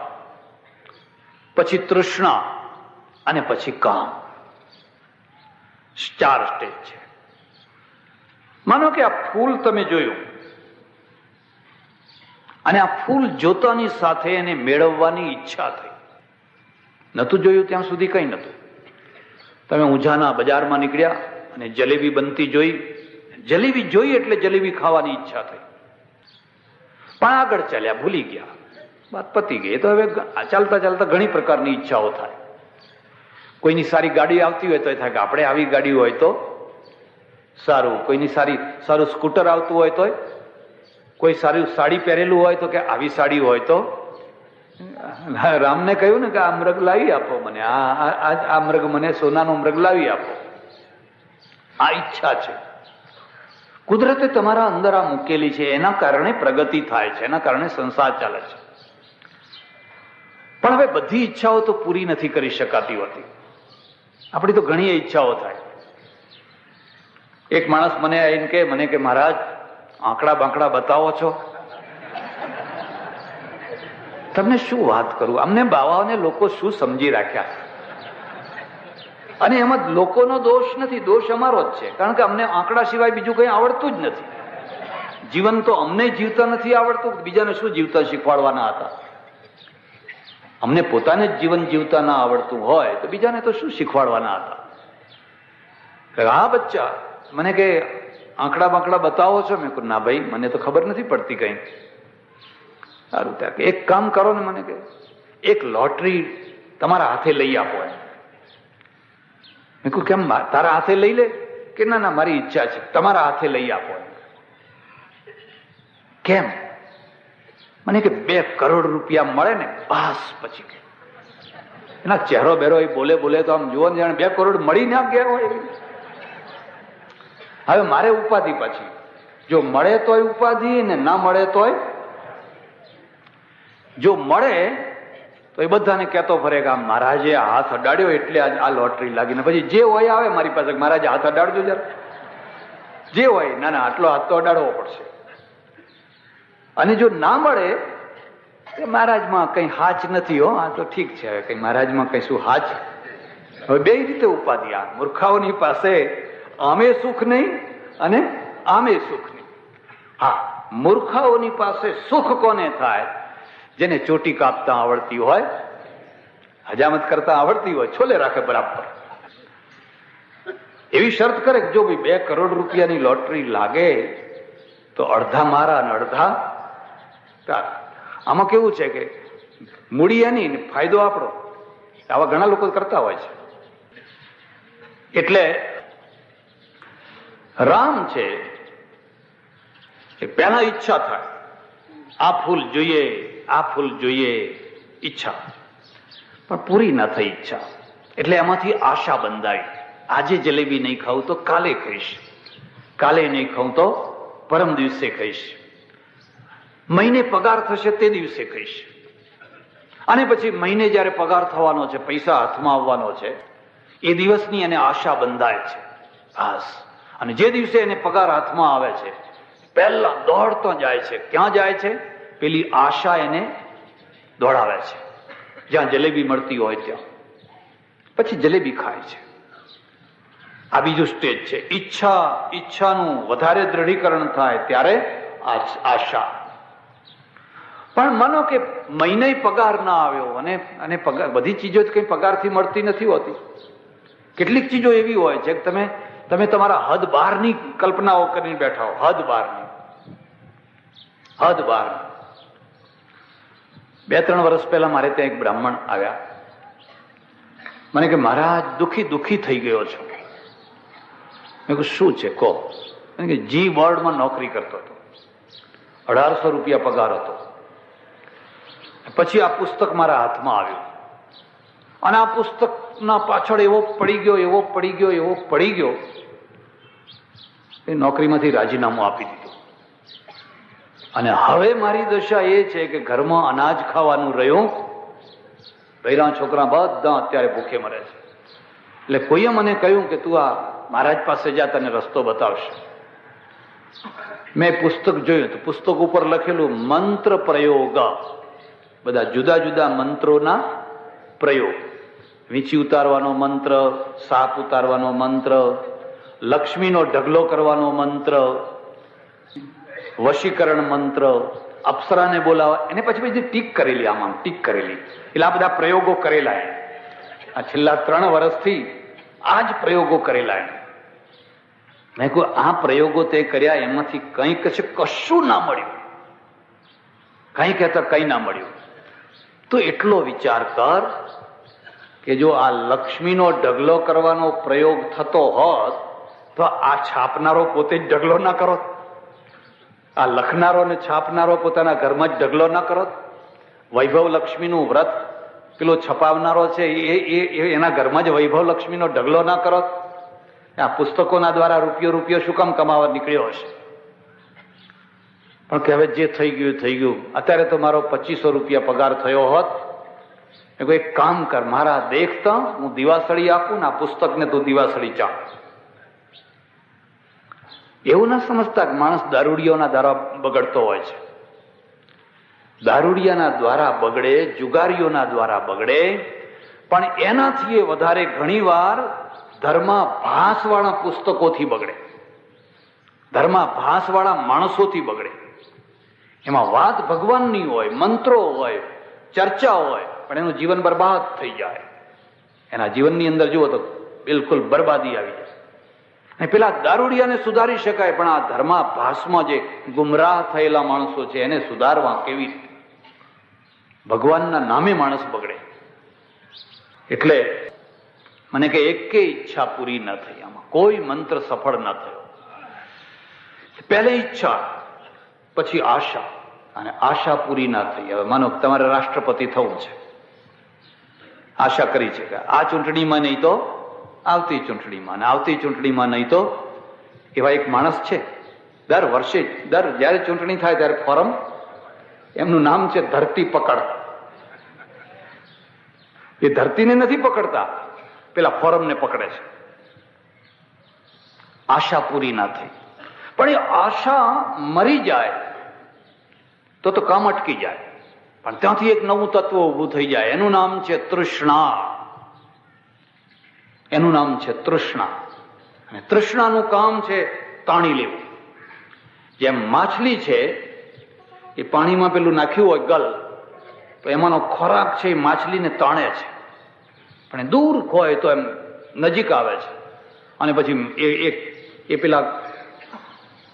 પછી તૃષ્ણા, અને પછી કામ. 4 સ્ટેજ છે. માનો કે આ ફૂલ તમે જોયું અને આ ફૂલ જોતાની સાથે એને મેળવવાની ઈચ્છા થઈ. નતું જોયું ત્યાં સુધી કઈ નતું. તમે ઊંઝાના બજારમાં નીકળ્યા અને જલેબી બનતી જોઈ. જલેબી જોઈ એટલે જલેબી ખાવાની ઈચ્છા થઈ, પણ આગળ ચાલ્યા, ભૂલી ગયા, વાત પતી ગઈ. તો હવે ચાલતા ચાલતા ઘણી પ્રકારની ઈચ્છાઓ થાય. કોઈની સારી ગાડી આવતી હોય તો એ થાય કે આપણે આવી ગાડી હોય તો સારું. કોઈની સારું સ્કૂટર આવતું હોય તો, કોઈ સારી સાડી પહેરેલું હોય તો કે આવી સાડી હોય તો. રામને કહ્યું ને કે આ મૃગ લાવી આપો મને, આ મૃગ મને સોનાનો મૃગ લાવી આપો. આ ઈચ્છા છે. કુદરતે તમારા અંદર આ મૂકેલી છે, એના કારણે પ્રગતિ થાય છે, એના કારણે સંસાર ચાલે છે. પણ હવે બધી ઈચ્છાઓ તો પૂરી નથી કરી શકાતી હોતી. આપણી તો ઘણી ઈચ્છાઓ થાય. એક માણસ મને કે મહારાજ આંકડા બાંકડા બતાવો છો. તમને શું વાત કરું, અમને બાવાઓને લોકો શું સમજી રાખ્યા. અને એમાં લોકોનો દોષ નથી, દોષ અમારો જ છે. કારણ કે અમને આંકડા સિવાય બીજું કંઈ આવડતું જ નથી. જીવન તો અમને જીવતા નથી આવડતું, બીજાને શું જીવતા શીખવાડવાના હતા. અમને પોતાને જ જીવન જીવતા ના આવડતું હોય તો બીજાને તો શું શીખવાડવાના હતા. હા બચ્ચા, મને કે આંકડા બાંકડા બતાવો છો. મેં કહ્યું ના ભાઈ, મને તો ખબર નથી પડતી કઈ. સારું, ત્યાં કે એક કામ કરો ને, મને કે એક લોટરી તમારા હાથે લઈ આપો. મેં કહ્યું કેમ, તારા હાથે લઈ લે? કે ના ના, મારી ઈચ્છા છે, તમારા હાથે લઈ આપો. કેમ? મને કે 2 કરોડ રૂપિયા મળે ને બસ. પછી એના ચહેરો બેરો એ બોલે તો આમ જુઓ ને જાણે 2 કરોડ મળી ના ગયા હોય. હવે મારે ઉપાધિ, પછી જો મળે તોય ઉપાધિ ને ના મળે તોય. જો મળે તો એ બધાને કહેતો ફરે કે આમ મહારાજે હાથ અડાડ્યો એટલે આ લોટરી લાગીને. પછી જે હોય આવે મારી પાસે, મહારાજે હાથ અડાડજો જરા. જે હોય, ના ના આટલો હાથ તો અડાડવો પડશે. અને જો ના મળે કે મહારાજમાં કઈ હાચ નથી, હો આ તો ઠીક છે, હવે કઈ મહારાજમાં કઈ શું હાચ. હવે 2 રીતે ઉપાધિ. આ મૂર્ખાઓની પાસે આમે સુખ નહીં અને આમે સુખ નહીં. હા, મૂર્ખાઓની પાસે સુખ કોને થાય? જેને ચોટી કાપતા આવડતી હોય, હજામત કરતા આવડતી હોય, છોલે રાખે બરાબર. એવી શરત કરે કે જો ભાઈ 2 કરોડ રૂપિયાની લોટરી લાગે તો અડધા મારા અને અડધા તારા. આમાં કેવું છે કે મૂડી એની ને ફાયદો આપણો. આવા ઘણા લોકો કરતા હોય છે. એટલે રામ છે એ પહેલા ઈચ્છા થાય, આ ફૂલ જોઈએ, આ ફૂલ જોઈએ, ઈચ્છા. પણ પૂરી ના થઈ ઈચ્છા. એટલે એમાંથી આશા બંધાઈ. આજે જલેબી નહીં ખાવું તો કાલે ખાઈશ, કાલે નહીં ખાવું તો પરમ દિવસે ખાઈશ, મહિને પગાર થશે તે દિવસે ખાઈશ. અને પછી મહિને જયારે પગાર થવાનો છે, પૈસા હાથમાં આવવાનો છે, એ દિવસની એને આશા બંધાય છે. બસ. અને જે દિવસે એને પગાર હાથમાં આવે છે, પહેલા દોડતો જાય છે. ક્યાં જાય છે? પેલી આશા એને દોડાવે છે, જ્યાં જલેબી મળતી હોય ત્યાં. પછી જલેબી ખાય છે. આ બીજું સ્ટેજ છે. ઈચ્છાનું વધારે દ્રઢીકરણ થાય ત્યારે આશા. પણ માનો કે મહિને પગાર ના આવ્યો અને પગાર, બધી ચીજો કઈ પગારથી મળતી નથી હોતી. કેટલીક ચીજો એવી હોય છે કે તમે તમારા હદ બહારની કલ્પનાઓ કરીને બેઠા હો. હદ બહારની. 2-3 વર્ષ પહેલા મારે ત્યાં એક બ્રાહ્મણ આવ્યા. મને કે મહારાજ દુખી થઈ ગયો છું. મેં કહ્યું શું છે કહો. કે જી બોર્ડમાં નોકરી કરતો હતો, 1800 રૂપિયા પગાર હતો. પછી આ પુસ્તક મારા હાથમાં આવ્યું અને આ પુસ્તકના પાછળ એવો પડી ગયો એ નોકરીમાંથી રાજીનામું આપી દીધું. અને હવે મારી દશા એ છે કે ઘરમાં અનાજ ખાવાનું રહ્યું, બૈરા છોકરા બધા અત્યારે ભૂખે મરે છે. એટલે કોઈએ મને કહ્યું કે તું આ મહારાજ પાસે જા, તને રસ્તો બતાવશે. મેં પુસ્તક જોયું તો પુસ્તક ઉપર લખેલું મંત્ર પ્રયોગ, બધા જુદા જુદા મંત્રોના પ્રયોગ. વીંછી ઉતારવાનો મંત્ર, સાપ ઉતારવાનો મંત્ર, લક્ષ્મીનો ઢગલો કરવાનો મંત્ર, વશીકરણ મંત્ર, અપ્સરાને બોલાવવા, એને પછી ટીક કરેલી, આમાં ટીક કરેલી. એટલે આ બધા પ્રયોગો કરેલા. આ છેલ્લા 3 વર્ષથી આ જ પ્રયોગો કરેલા. મેં કહ્યું આ પ્રયોગો તે કર્યા, એમાંથી કંઈક છે કશું ના મળ્યું, કંઈ કહેતા કંઈ ના મળ્યું. તો એટલો વિચાર કર કે જો આ લક્ષ્મીનો ઢગલો કરવાનો પ્રયોગ થતો હોત તો આ છાપનારો પોતે જ ઢગલો ના કરો, આ લખનારો ને છાપનારો પોતાના ઘરમાં જ ઢગલો ના કરો, વૈભવ લક્ષ્મીનું વ્રત પેલો છપાવનારો છે એ એના ઘરમાં જ વૈભવ લક્ષ્મીનો ઢગલો ના કરો. આ પુસ્તકોના દ્વારા રૂપિયો શું કામ કમાવા નીકળ્યો હશે? પણ કે હવે જે થઈ ગયું થઈ ગયું. અત્યારે તો મારો 2500 રૂપિયા પગાર થયો હોત, એક કામ કર, મારા દેખતા હું દિવાસળી આપું ને આ પુસ્તકને તું દિવાસળી ચાપ. એવું ના સમજતા કે માણસ દારૂડિયાના દ્વારા બગડતો હોય છે. દારૂડિયાના દ્વારા બગડે, જુગારીઓના દ્વારા બગડે, પણ એનાથી વધારે ઘણીવાર ધર્માભાસવાળા પુસ્તકોથી બગડે, ધર્માભાસવાળા માણસોથી બગડે. એમાં વાત ભગવાનની હોય, મંત્રો હોય, ચર્ચા હોય, પણ એનું જીવન બરબાદ થઈ જાય. એના જીવનની અંદર જુઓ તો બિલકુલ બરબાદી આવી જાય. અને પેલા દારૂડિયાને સુધારી શકાય, પણ આ ધર્માભાસમાં જે ગુમરાહ થયેલા માણસો છે એને સુધારવા કેવી રીતે? ભગવાનના નામે માણસ બગડે. એટલે મને કે એકે ઈચ્છા પૂરી ન થઈ, આમાં કોઈ મંત્ર સફળ ન થયો. પહેલે ઈચ્છા, પછી આશા, અને આશા પૂરી ના થઈ. હવે માનો તમારે રાષ્ટ્રપતિ થવું છે, આશા કરી છે કે આ ચૂંટણીમાં નહીં તો આવતી ચૂંટણીમાં, અને આવતી ચૂંટણીમાં નહીં તો એવા એક માણસ છે દર વર્ષે જ્યારે ચૂંટણી થાય ત્યારે ફોરમ, એમનું નામ છે ધરતી પકડ. એ ધરતીને નથી પકડતા, પેલા ફોરમને પકડે છે. આશા પૂરી ના થઈ. પણ એ આશા મરી જાય તો કામ અટકી જાય. પણ ત્યાંથી એક નવું તત્વ ઊભું થઈ જાય, એનું નામ છે તૃષ્ણા. એનું નામ છે તૃષ્ણા. અને તૃષ્ણાનું કામ છે તાણી લેવું. જેમ માછલી છે એ પાણીમાં પેલું નાખ્યું હોય ગલ, તો એમાંનો ખોરાક છે એ માછલીને તાણે છે, પણ દૂર હોય તો એમ નજીક આવે છે, અને પછી એ પેલા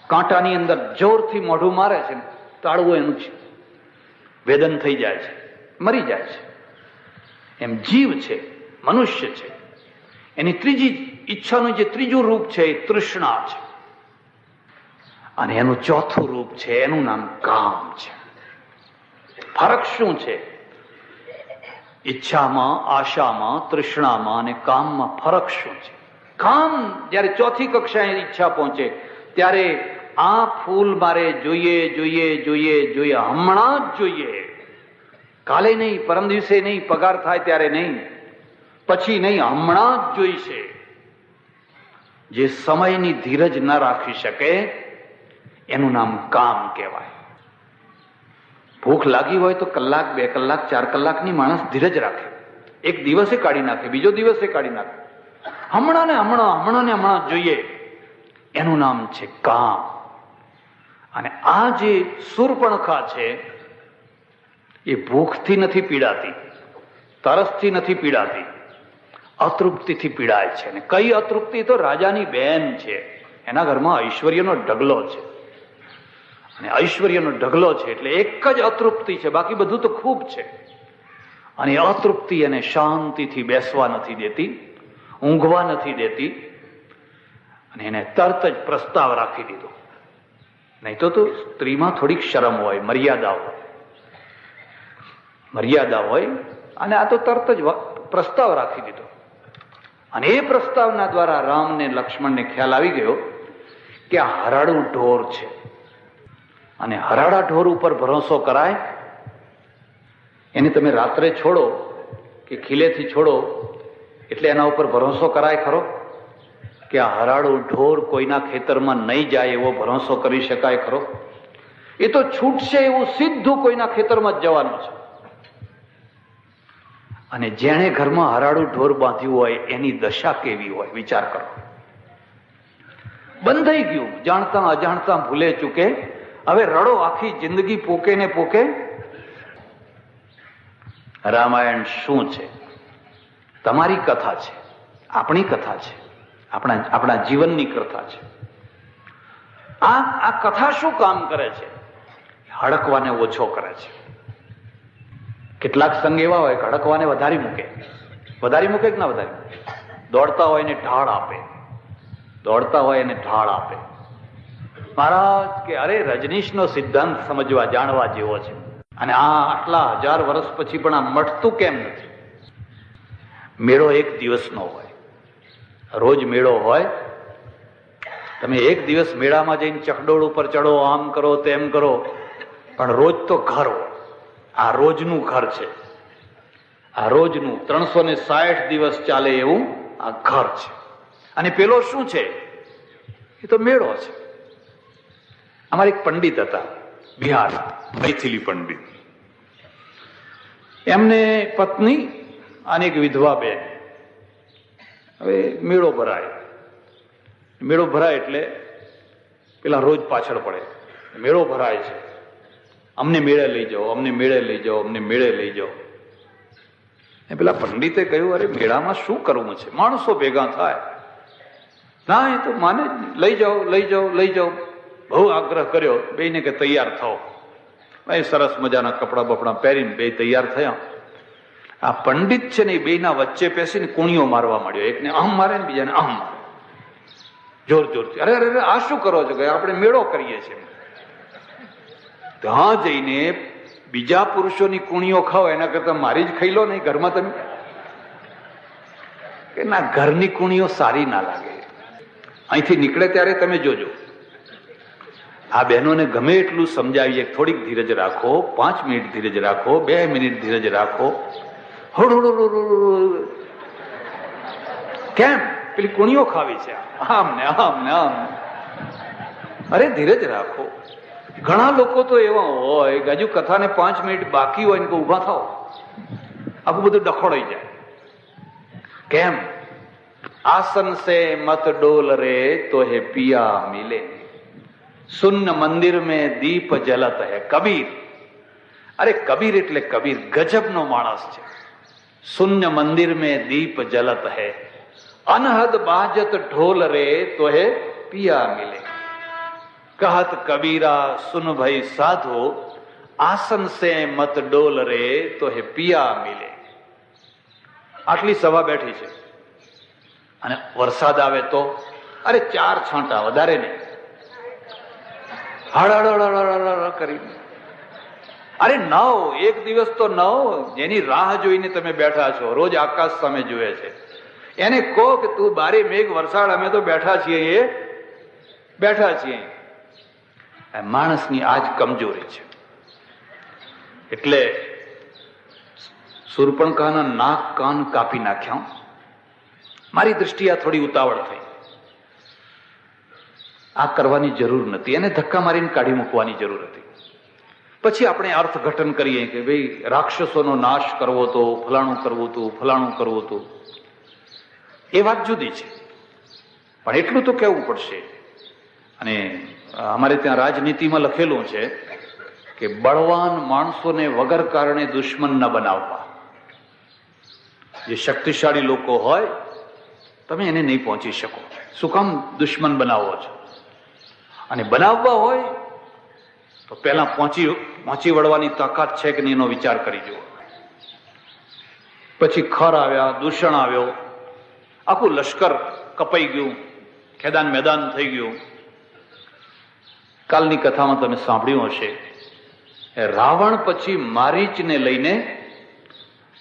કાંટાની અંદર જોરથી મોઢું મારે છે, તાળવું એનું છે, વેદન થઈ જાય છે, મરી જાય છે. એમ જીવ છે, મનુષ્ય છે, એની ત્રીજી ઈચ્છાનું જે ત્રીજું રૂપ છે એ તૃષ્ણા છે. અને એનું ચોથું રૂપ છે, એનું નામ કામ છે. ફરક શું છે? ઈચ્છામાં, આશામાં, તૃષ્ણામાં અને કામમાં ફરક શું છે? કામ જયારે ચોથી કક્ષાએ ઈચ્છા પહોંચે ત્યારે આ ફૂલ મારે જોઈએ જોઈએ જોઈએ જોઈએ, હમણાં જ જોઈએ, કાલે નહીં, પરમ દિવસે નહીં, પગાર થાય ત્યારે નહીં, પછી નહીં, હમણાં જ જોઈશે. જે સમયની ધીરજ ન રાખી શકે એનું નામ કામ કહેવાય. ભૂખ લાગી હોય તો કલાક, 2 કલાક, 4 કલાકની માણસ ધીરજ રાખે, એક દિવસે કાઢી નાખે, બીજો દિવસે કાઢી નાખે. હમણાં ને હમણાં જોઈએ, એનું નામ છે કામ. અને આ જે શૂર્પણખા છે એ ભૂખથી નથી પીડાતી, તરસથી નથી પીડાતી, અતૃપ્તિથી પીડાય છે. અને કઈ અતૃપ્તિ? તો રાજાની બેન છે, એના ઘરમાં ઐશ્વર્યનો ઢગલો છે, અને ઐશ્વર્યનો ઢગલો છે એટલે એક જ અતૃપ્તિ છે, બાકી બધું તો ખૂબ છે. અને અતૃપ્તિ એને શાંતિથી બેસવા નથી દેતી, ઊંઘવા નથી દેતી, અને એને તરત જ પ્રસ્તાવ રાખી દીધો. નહીં તો સ્ત્રીમાં થોડીક શરમ હોય, મર્યાદા હોય, અને આ તો તરત જ પ્રસ્તાવ રાખી દીધો. અને એ પ્રસ્તાવના દ્વારા રામને, લક્ષ્મણને ખ્યાલ આવી ગયો કે આ હરાડું ઢોર છે, અને હરાડા ઢોર ઉપર ભરોસો કરાય? એને તમે રાત્રે છોડો કે ખીલેથી છોડો એટલે એના ઉપર ભરોસો કરાય ખરો? કે આ હરાડું ઢોર કોઈના ખેતરમાં નહીં જાય એવો ભરોસો કરી શકાય ખરો? એ તો છૂટશે એવું સીધું કોઈના ખેતરમાં જ જવાનું છે. અને જેણે ઘરમાં હરાડું ઢોર બાંધ્યું હોય એની દશા કેવી હોય વિચાર કરો. બંધાઈ ગયું, જાણતા અજાણતા ભૂલે ચૂકે. હવે રડો, આખી જિંદગી પોકે ને પોકે. રામાયણ શું છે? તમારી કથા છે, આપણી કથા છે, આપણા જીવનની કથા છે. આ કથા શું કામ કરે છે? હડકવાને ઓછો કરે છે. કેટલાક સંઘ એવા હોય કે હડકવાને વધારી મૂકે કે ના વધારી મૂકે. દોડતા હોય ને ઢાળ આપે, દોડતા હોય એને ઢાળ આપે. મહારાજ કે અરે રજનીશનો સિદ્ધાંત સમજવા જાણવા જેવો છે. અને આ આટલા 1000 વર્ષ પછી પણ આ મટતું કેમ નથી? મેળો એક દિવસનો હોય, રોજ મેળો હોય. તમે એક દિવસ મેળામાં જઈને ચકડોળ ઉપર ચડો, આમ કરો તેમ કરો, પણ રોજ તો ઘર હોય. આ રોજનું ઘર છે, આ રોજનું 360 દિવસ ચાલે એવું આ ઘર છે. અને પેલો શું છે? એ તો મેળો છે. અમારે એક પંડિત હતા બિહાર, મૈથિલી પંડિત. એમને પત્ની અને એક વિધવા બેન. હવે મેળો ભરાય, મેળો ભરાય એટલે પેલા રોજ પાછળ પડે. મેળો ભરાય છે, અમને મેળે લઈ જાઓ, અમને મેળે લઈ જાઓ, અમને મેળે લઈ જાઓ. પેલા પંડિતે કહ્યું, અરે મેળામાં શું કરવું છે? માણસો ભેગા થાય. ના, એ તો માને જ નહીં. લઈ જાઓ, લઈ જાઓ, લઈ જાઓ. બહુ આગ્રહ કર્યો બેયને કે તૈયાર થાઓ. ભાઈ સરસ મજાના કપડા બપડા પહેરીને બે તૈયાર થયા. આ પંડિત છે ને એ બેયના વચ્ચે પેસીને કુણીઓ મારવા માંડ્યો. એકને આમ મારે ને બીજાને આમ મારે, જોર જોરથી. અરે અરે આ શું કરો છો? કે આપણે મેળો કરીએ છીએ. ત્યાં જઈને બીજા પુરુષોની કુણીઓ ખાઓ એના કરતા મારી જ ખાઈ લો નહીં ઘરમાં તમે. કે ના, ઘરની કુણીઓ સારી ના લાગે. અહીંથી નીકળે ત્યારે તમે જોજો, આ બહેનોને ગમે એટલું સમજાવીએ, થોડીક ધીરજ રાખો, 5 મિનિટ ધીરજ રાખો, 2 મિનિટ ધીરજ રાખો. કેમ? પેલી કુણીઓ ખાવી છે, આમ ને આમ ને આમ. અરે ધીરજ રાખો. ઘણા લોકો તો એવા હોય કે હજુ કથાને 5 મિનિટ બાકી હોય ને ઉભા થાવ, આખું બધું ડખોડાઈ જાય. કેમ? આસન સે મત ડોલ રે તો હે પિયા મિલે, સુન્ન મંદિર મેં દીપ જલત હે. કબીર, અરે કબીર એટલે કબીર ગજબનો માણસ છે. સુન્ન મંદિર મેં દીપ જલત હે, અનહદ બાજત ઢોલ રે તો હે પિયા મિલે. કહત કબીરા સુન ભાઈ સાધો, આસન સે મત ડોલ રે તો હે પિયા મિલે. આટલી સભા બેઠી છે અને વરસાદ આવે તો અરે 4 છાંટા, વધારે નહીં, હળ કરી. અરે નવ, એક દિવસ તો 9, જેની રાહ જોઈને તમે બેઠા છો, રોજ આકાશ સામે જોયે છે, એને કહો કે તું બારી મેઘ વરસાદ, અમે તો બેઠા છીએ, એ બેઠા છીએ. માણસની આજ કમજોરી છે. એટલે શૂર્પણખાના નાક કાન કાપી નાખ્યા. મારી દ્રષ્ટિએ આ થોડી ઉતાવળ થઈ. આ કરવાની જરૂર નથી, એને ધક્કા મારીને કાઢી મૂકવાની જરૂર હતી. પછી આપણે અર્થઘટન કરીએ કે ભાઈ રાક્ષસોનો નાશ કરવો તો, ફલાણું કરવું હતું, ફલાણું કરવું હતું. એ વાત જુદી છે, પણ એટલું તો કહેવું પડશે. અને અમારે ત્યાં રાજનીતિમાં લખેલું છે કે બળવાન માણસોને વગર કારણે દુશ્મન ન બનાવવા. જે શક્તિશાળી લોકો હોય તમે એને નહીં પહોંચી શકો, શું કામ દુશ્મન બનાવો છો? અને બનાવવા હોય તો પહેલા પહોંચી વળવાની તાકાત છે કે નહીં એનો વિચાર કરી જુઓ. પછી ખર આવ્યા, દૂષણ આવ્યો, આખું લશ્કર કપાઈ ગયું, ખેદાન મેદાન થઈ ગયું. કાલની કથામાં તમે સાંભળ્યું હશે, રાવણ પછી મારીચને લઈને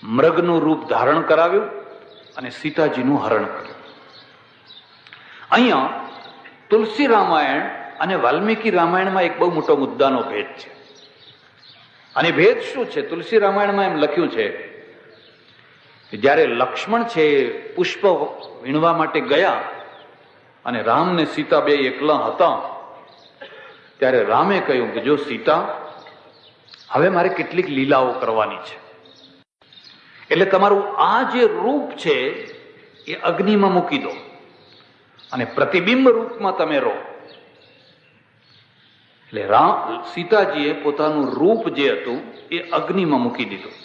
મૃગનું રૂપ ધારણ કરાવ્યું અને સીતાજીનું હરણ કર્યું. અહીંયા તુલસી રામાયણ અને વાલ્મીકી રામાયણમાં એક બહુ મોટો મુદ્દાનો ભેદ છે. અને ભેદ શું છે? તુલસી રામાયણમાં એમ લખ્યું છે કે જ્યારે લક્ષ્મણ છે પુષ્પ વીણવા માટે ગયા અને રામ ને સીતા બે એકલા હતા, ત્યારે રામે કહ્યું કે જો સીતા, હવે મારે કેટલીક લીલાઓ કરવાની છે. એટલે તમારું આ જે રૂપ છે એ અગ્નિમાં મૂકી દો અને પ્રતિબિંબ રૂપમાં તમે રહો. એટલે સીતાજીએ પોતાનું રૂપ જે હતું એ અગ્નિમાં મૂકી દીધું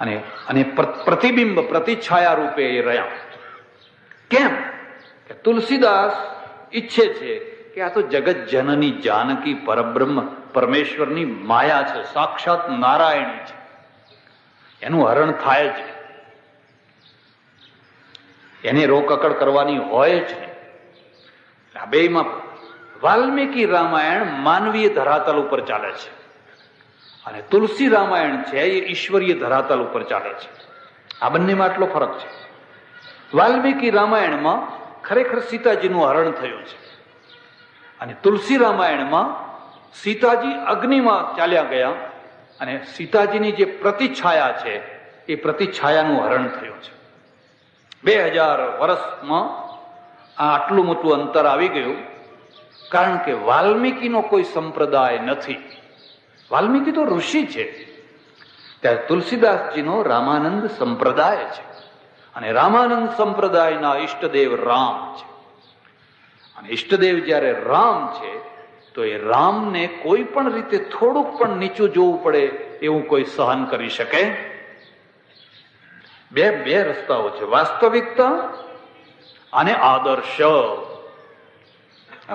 અને પ્રતિબિંબ પ્રતિછાયા રૂપે એ રહ્યા. કેમ કે તુલસીદાસ ઈચ્છે છે કે આ તો જગત જનની જાનકી પરબ્રહ્મ પરમેશ્વરની માયા છે, સાક્ષાત નારાયણી છે, એનું હરણ થાય છે, એને રોકકડ કરવાની હોય જ નહીં. આ બેમાં વાલ્મીકી રામાયણ માનવીય ધરાતલ ઉપર ચાલે છે અને તુલસી રામાયણ છે એ ઈશ્વરીય ધરાતલ ઉપર ચાલે છે. આ બંનેમાં આટલો ફરક છે. વાલ્મીકી રામાયણમાં ખરેખર સીતાજીનું હરણ થયું છે અને તુલસી રામાયણમાં સીતાજી અગ્નિમાં ચાલ્યા ગયા અને સીતાજીની જે પ્રતિછાયા છે એ પ્રતિછાયાનું હરણ થયું છે. 2000 વર્ષમાં આ આટલું મોટું અંતર આવી ગયું કારણ કે વાલ્મીકીનો કોઈ સંપ્રદાય નથી. વાલ્મીકી તો ઋષિ છે, ત્યારે તુલસીદાસજીનો રામાનંદ સંપ્રદાય છે અને રામાનંદ સંપ્રદાયના ઈષ્ટદેવ રામ છે. અને ઈષ્ટદેવ જ્યારે રામ છે તો એ રામને કોઈ પણ રીતે થોડુંક પણ નીચું જોવું પડે એવું કોઈ સહન કરી શકે? બે રસ્તાઓ છે, વાસ્તવિકતા અને આદર્શ.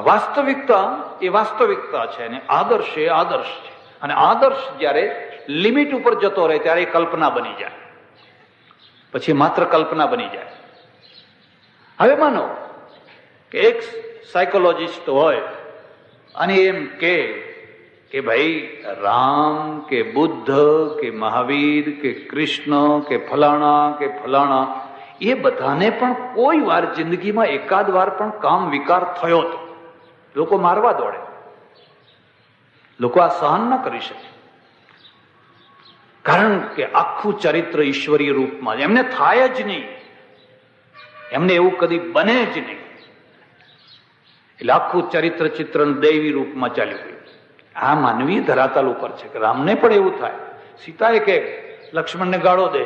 વાસ્તવિકતા એ વાસ્તવિકતા છે અને આદર્શ એ આદર્શ છે. અને આદર્શ જ્યારે લિમિટ ઉપર જતો રહે ત્યારે એ કલ્પના બની જાય, પછી માત્ર કલ્પના બની જાય. હવે માનો કે એક સાયકોલોજીસ્ટ હોય અને એમ કે ભાઈ રામ કે બુદ્ધ કે મહાવીર કે કૃષ્ણ કે ફલાણા એ બધાને પણ કોઈ વાર જિંદગીમાં એકાદ વાર પણ કામ વિકાર થયો હતો. લોકો મારવા દોડે, લોકો આ સહન ન કરી શકે કારણ કે આખું ચરિત્ર ઈશ્વરીય રૂપમાં એમને થાય જ નહીં, એમને એવું કદી બને જ નહીં. એટલે આખું ચરિત્ર ચિત્રણ દૈવી રૂપમાં ચાલ્યું ગયું. આ માનવીય ધરાતલ ઉપર છે કે રામને પણ એવું થાય. સીતાએ કે લક્ષ્મણને ગાળો દે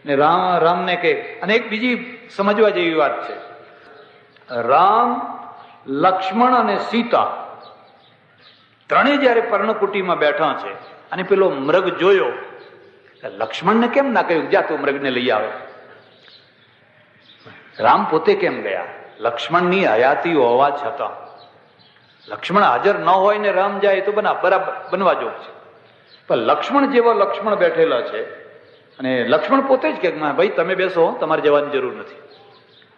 ને રામને કે, અને એક બીજી સમજવા જેવી વાત છે, રામ લક્ષ્મણ અને સીતા ત્રણેય જયારે પર્ણકુટીમાં બેઠા છે અને પેલો મૃગ જોયો, લક્ષ્મણને કેમ ના કહ્યું જા તું મૃગને લઈ આવે? રામ પોતે કેમ ગયા? લક્ષ્મણની હયાતી હોવા છતાં લક્ષ્મણ હાજર ન હોય ને રામ જાય તો બરાબર બનવા જોગ છે. પણ લક્ષ્મણ જેવા લક્ષ્મણ બેઠેલા છે અને લક્ષ્મણ પોતે જ કે ભાઈ તમે બેસો, તમારે જવાની જરૂર નથી,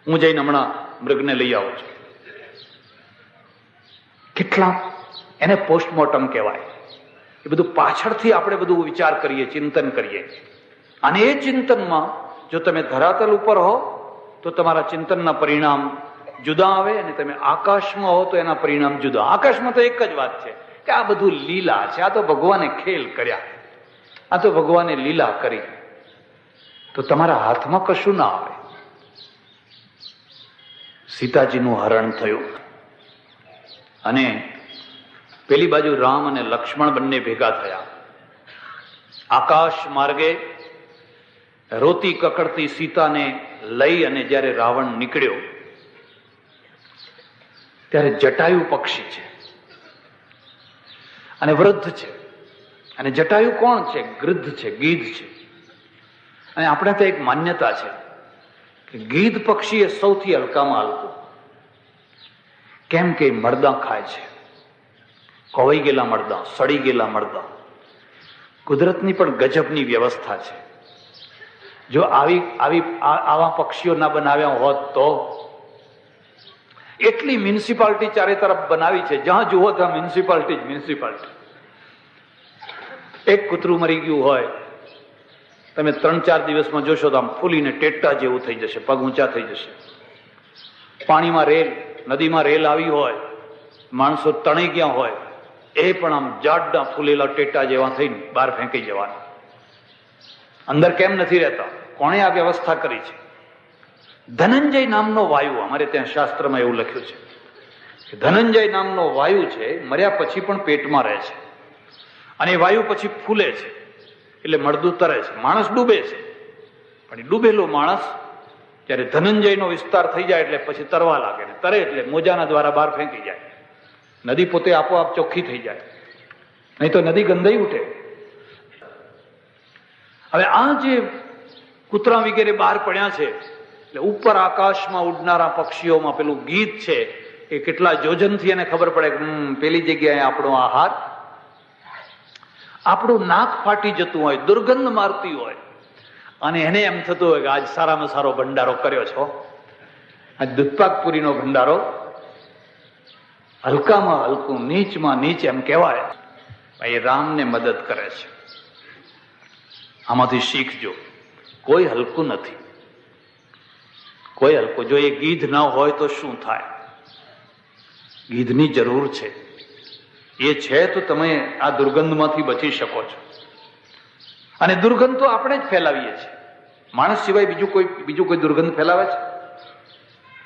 હું જઈને હમણાં મૃગને લઈ આવું છું. કેટલા એને પોસ્ટમોર્ટમ કહેવાય. એ બધું પાછળથી આપણે બધું વિચાર કરીએ, ચિંતન કરીએ. અને એ ચિંતનમાં જો તમે ધરાતલ ઉપર હો તો તમારા ચિંતનના પરિણામ જુદા આવે અને તમે આકાશમાં હો તો એના પરિણામ જુદા. આકાશમાં તો એક જ વાત છે કે આ બધું લીલા છે, આ તો ભગવાને ખેલ કર્યા, આ તો ભગવાને લીલા કરી. તો તમારા હાથમાં કશું ના આવે. સીતાજીનું હરણ થયું અને પેલી બાજુ રામ અને લક્ષ્મણ બંને ભેગા થયા. આકાશ માર્ગે રોતી કકડતી સીતાને લઈ અને જ્યારે રાવણ નીકળ્યો ત્યારે જટાયુ પક્ષી છે અને વૃદ્ધ છે. અને જટાયુ કોણ છે? ગૃદ્ધ છે, ગીધ છે. અને આપણે તો એક માન્યતા છે કે ગીધ પક્ષી એ સૌથી હલકામાં હલકું. કેમ કે મરદા ખાય છે, ખોવાઈ ગયેલા મરદા, સડી ગયેલા મરદા. કુદરતની પણ ગજબની વ્યવસ્થા છે. જો આવા પક્ષીઓ ના બનાવ્યા હોત તો એટલી મ્યુનિસિપાલિટી ચારે તરફ બનાવી છે, જ્યાં જુઓ ત્યાં મ્યુનિસિપાલિટી. એક કૂતરું મરી ગયું હોય, તમે 3-4 દિવસમાં જોશો તો આમ ફૂલીને ટેટા જેવું થઈ જશે, પગ ઊંચા થઈ જશે. પાણીમાં રેલ, નદીમાં રેલ આવી હોય, માણસો તણાઈ ગયા હોય, એ પણ આમ જાડા ફૂલેલા ટેટા જેવા થઈને બહાર ફેંકી જવાના. અંદર કેમ નથી રહેતા? કોણે આ વ્યવસ્થા કરી છે? ધનંજય નામનો વાયુ, અમારે ત્યાં શાસ્ત્રમાં એવું લખ્યું છે કે ધનંજય નામનો વાયુ છે, મર્યા પછી પણ પેટમાં રહે છે અને એ વાયુ પછી ફૂલે છે એટલે મળદું તરે છે, માણસ ડૂબે છે. પણ એ ડૂબેલો માણસ જ્યારે ધનંજયનો વિસ્તાર થઈ જાય એટલે પછી તરવા લાગે, ને તરે એટલે મોજાના દ્વારા બહાર ફેંકી જાય. નદી પોતે આપોઆપ ચોખ્ખી થઈ જાય, નહીં તો નદી ગંધાઈ ઉઠે. હવે આ જે કૂતરા વગેરે બહાર પડ્યા છે, એટલે ઉપર આકાશમાં ઉડનારા પક્ષીઓમાં પેલું ગીત છે એ કેટલા જોજનથી એને ખબર પડે કે પેલી જગ્યાએ આપણો આહાર. આપણું નાક ફાટી જતું હોય, દુર્ગંધ મારતી હોય, અને એને એમ થતું હોય કે આજ સારામાં સારો ભંડારો કર્યો છો, આજ દૂધપાકપુરીનો ભંડારો, હલકામાં હલકું, નીચમાં નીચ એમ કહેવાય. એ રામને મદદ કરે છે. આમાંથી શીખજો, કોઈ હલકું નથી, કોઈ હલકું. જો એ ગીધ ન હોય તો શું થાય? ગીધની જરૂર છે. એ છે તો તમે આ દુર્ગંધમાંથી બચી શકો છો. અને દુર્ગંધ તો આપણે જ ફેલાવીએ છીએ. માણસ સિવાય બીજું કોઈ દુર્ગંધ ફેલાવે છે?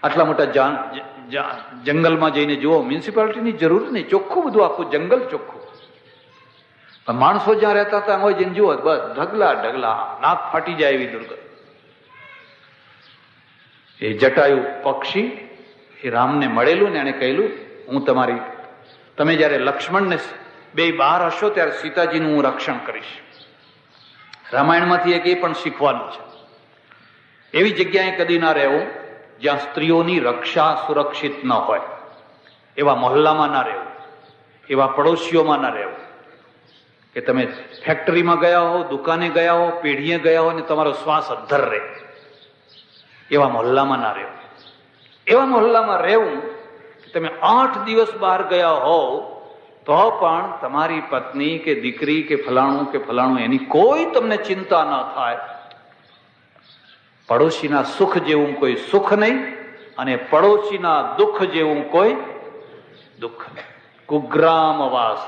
આટલા મોટા જંગલમાં જઈને જુઓ, મ્યુનિસિપાલિટીની જરૂર નહીં, ચોખ્ખું બધું, આખું જંગલ ચોખ્ખું. પણ માણસો જ્યાં રહેતા હતા હોય જઈને જુઓ, બસ ઢગલા ઢગલા, નાક ફાટી જાય એવી દુર્ગંધ. એ જટાયુ પક્ષી એ રામને મળેલું ને એને કહેલું, હું તમે જયારે લક્ષ્મણને બે બહાર હશો ત્યારે સીતાજીનું હું રક્ષણ કરીશ. રામાયણમાંથી એક એ પણ શીખવાનું છે, એવી જગ્યાએ કદી ના રહેવું જ્યાં સ્ત્રીઓની રક્ષા સુરક્ષિત ન હોય. એવા મહોલ્લામાં ના રહેવું, એવા પડોશીઓમાં ના રહેવું કે તમે ફેક્ટરીમાં ગયા હો, દુકાને ગયા હો, પેઢીએ ગયા હો ને તમારો શ્વાસ અધ્ધર રહે. એવા મહોલ્લામાં ના રહેવું. એવા મહોલ્લામાં રહેવું તમે 8 દિવસ બહાર ગયા હોવ તો પણ તમારી પત્ની કે દીકરી કે ફલાણું એની કોઈ તમને ચિંતા ન થાય. પડોશીના સુખ જેવું કોઈ સુખ નહીં, અને પડોશીના દુઃખ જેવું કોઈ દુઃખ નહીં. કુગ્રામ વાસ.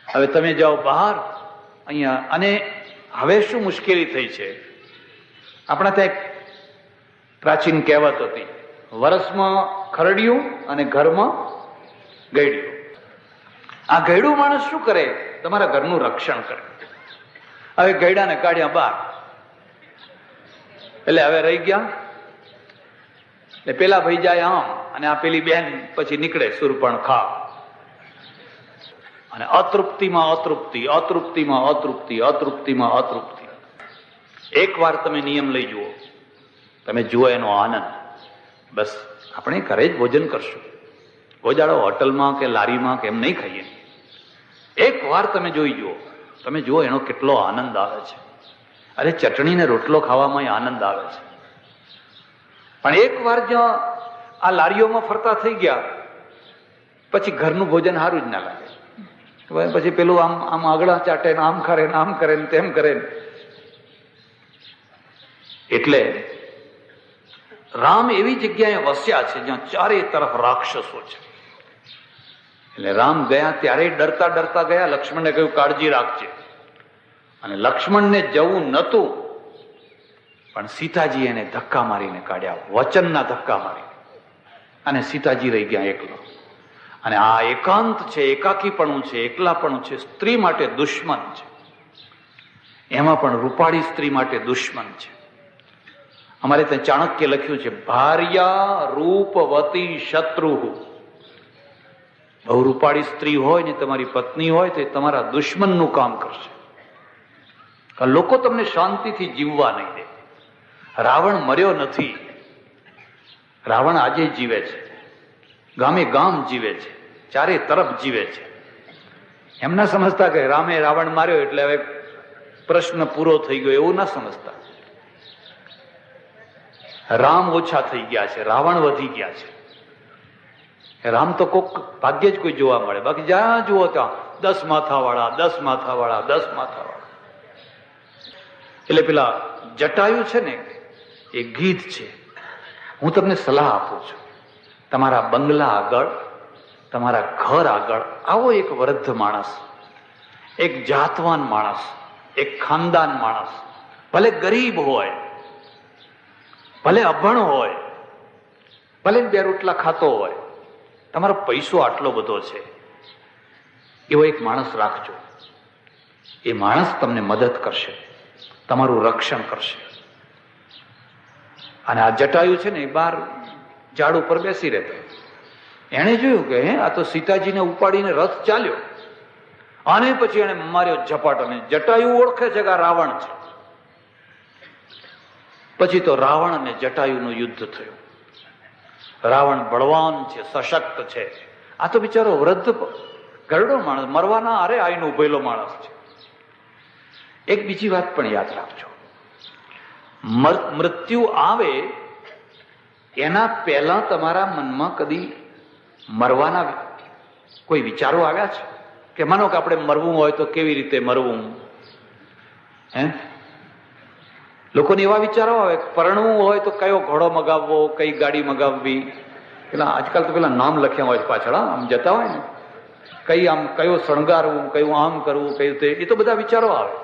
હવે તમે જાઓ બહાર અહીંયા, અને હવે શું મુશ્કેલી થઈ છે? આપણા ત્યાં એક પ્રાચીન કહેવત હતી, વરસમાં ખરડિયું અને ઘરમાં ગયડ્યું. આ ગયડું માણસ શું કરે? તમારા ઘરનું રક્ષણ કરે. હવે ગયડાને કાઢ્યા બહાર, એટલે હવે રહી ગયા, એટલે પેલા ભાઈ જાય આમ, અને આ પેલી બેન પછી નીકળે સુરપણ ખા, અને અતૃપ્તિમાં અતૃપ્તિ, અતૃપ્તિમાં અતૃપ્તિ, અતૃપ્તિમાં અતૃપ્તિ. એક વાર તમે નિયમ લઈ જુઓ, તમે જુઓ એનો આનંદ. બસ આપણે ઘરે જ ભોજન કરશું, ગોજાડો હોટલમાં કે લારીમાં કે એમ નહીં ખાઈએ. એક વાર તમે જોઈ જુઓ, તમે જુઓ એનો કેટલો આનંદ આવે છે. અરે ચટણી ને રોટલો ખાવામાં આનંદ આવે છે. પણ એક વાર જ્યાં આ લારીઓમાં ફરતા થઈ ગયા પછી ઘરનું ભોજન સારું જ ના લાગે. પછી પેલું આમ આગળ ચાટે ને આમ કરે ને આમ કરે ને તેમ કરે. એટલે રામ એવી જગ્યાએ વસ્યા છે જ્યાં ચારે તરફ રાક્ષસો છે. એટલે રામ ગયા ત્યારે ડરતા ડરતા ગયા. લક્ષ્મણને કહ્યું કાળજી રાખજે, અને લક્ષ્મણને જવું નતું, પણ સીતાજી એને ધક્કા મારીને કાઢ્યા, વચનના ધક્કા મારી, અને સીતાજી રહી ગયા એકલો. અને આ એકાંત છે, એકાકીપણું છે, એકલાપણું છે, સ્ત્રી માટે દુશ્મન છે. એમાં પણ રૂપાળી સ્ત્રી માટે દુશ્મન છે. અમારે ત્યાં ચાણક્ય લખ્યું છે, ભાર્યા રૂપવતી શત્રુ. બહુ રૂપાળી સ્ત્રી હોય ને તમારી પત્ની હોય તો તમારા દુશ્મનનું કામ કરશે. લોકો તમને શાંતિથી જીવવા નહીં દે. રાવણ મર્યો નથી, રાવણ આજે જીવે છે, ગામે ગામ જીવે છે, ચારે તરફ જીવે છે. એમ ના સમજતા કે રામે રાવણ માર્યો એટલે હવે પ્રશ્ન પૂરો થઈ ગયો, એવું ના સમજતા. રામ ઓછા થઈ ગયા છે, રાવણ વધી ગયા છે. રામ તો કોક ભાગ્યે જ કોઈ જોવા મળે, બાકી જ્યાં જુઓ ત્યાં 10 માથાવાળા, 10 માથાવાળા, 10 માથાવાળા. એટલે પેલા જટાયુ છે ને એ ગીધ છે. હું તમને સલાહ આપું છું, તમારા બંગલા આગળ, તમારા ઘર આગળ આવો એક વૃદ્ધ માણસ, એક જાતવાન માણસ, એક ખાનદાન માણસ, ભલે ગરીબ હોય, ભલે અભણ હોય, ભલે 2 રોટલા ખાતો હોય, તમારો પૈસો આટલો બધો છે, એવો એક માણસ રાખજો. એ માણસ તમને મદદ કરશે, તમારું રક્ષણ કરશે. અને આ જટાયુ છે ને એ બહાર ઝાડ ઉપર બેસી રહેતો. એણે જોયું કે આ તો સીતાજીને ઉપાડીને રથ ચાલ્યો, અને પછી એને માર્યો ઝપાટ. અને જટાયુ ઓળખે છે કે આ રાવણ છે. પછી તો રાવણ અને જટાયુનું યુદ્ધ થયું. રાવણ બળવાન છે, સશક્ત છે. આ તો બિચારો વૃદ્ધ ગરડો માણસ, મરવાના અરે આઈને ઉભેલો માણસ છે. એક બીજી વાત પણ યાદ રાખજો, મૃત્યુ આવે એના પહેલા તમારા મનમાં કદી મરવાના કોઈ વિચારો આવ્યા છે? કે માનો કે આપણે મરવું હોય તો કેવી રીતે મરવું? હે, લોકોને એવા વિચારો આવે, પરણવું હોય તો કયો ઘોડો મગાવવો, કઈ ગાડી મગાવવી. પેલા આજકાલ તો પેલા નામ લખ્યા હોય પાછળ, આમ જતા હોય ને, કઈ આમ કયો શણગારવું, કયું આમ કરવું, કયું તે, એ તો બધા વિચારો આવે.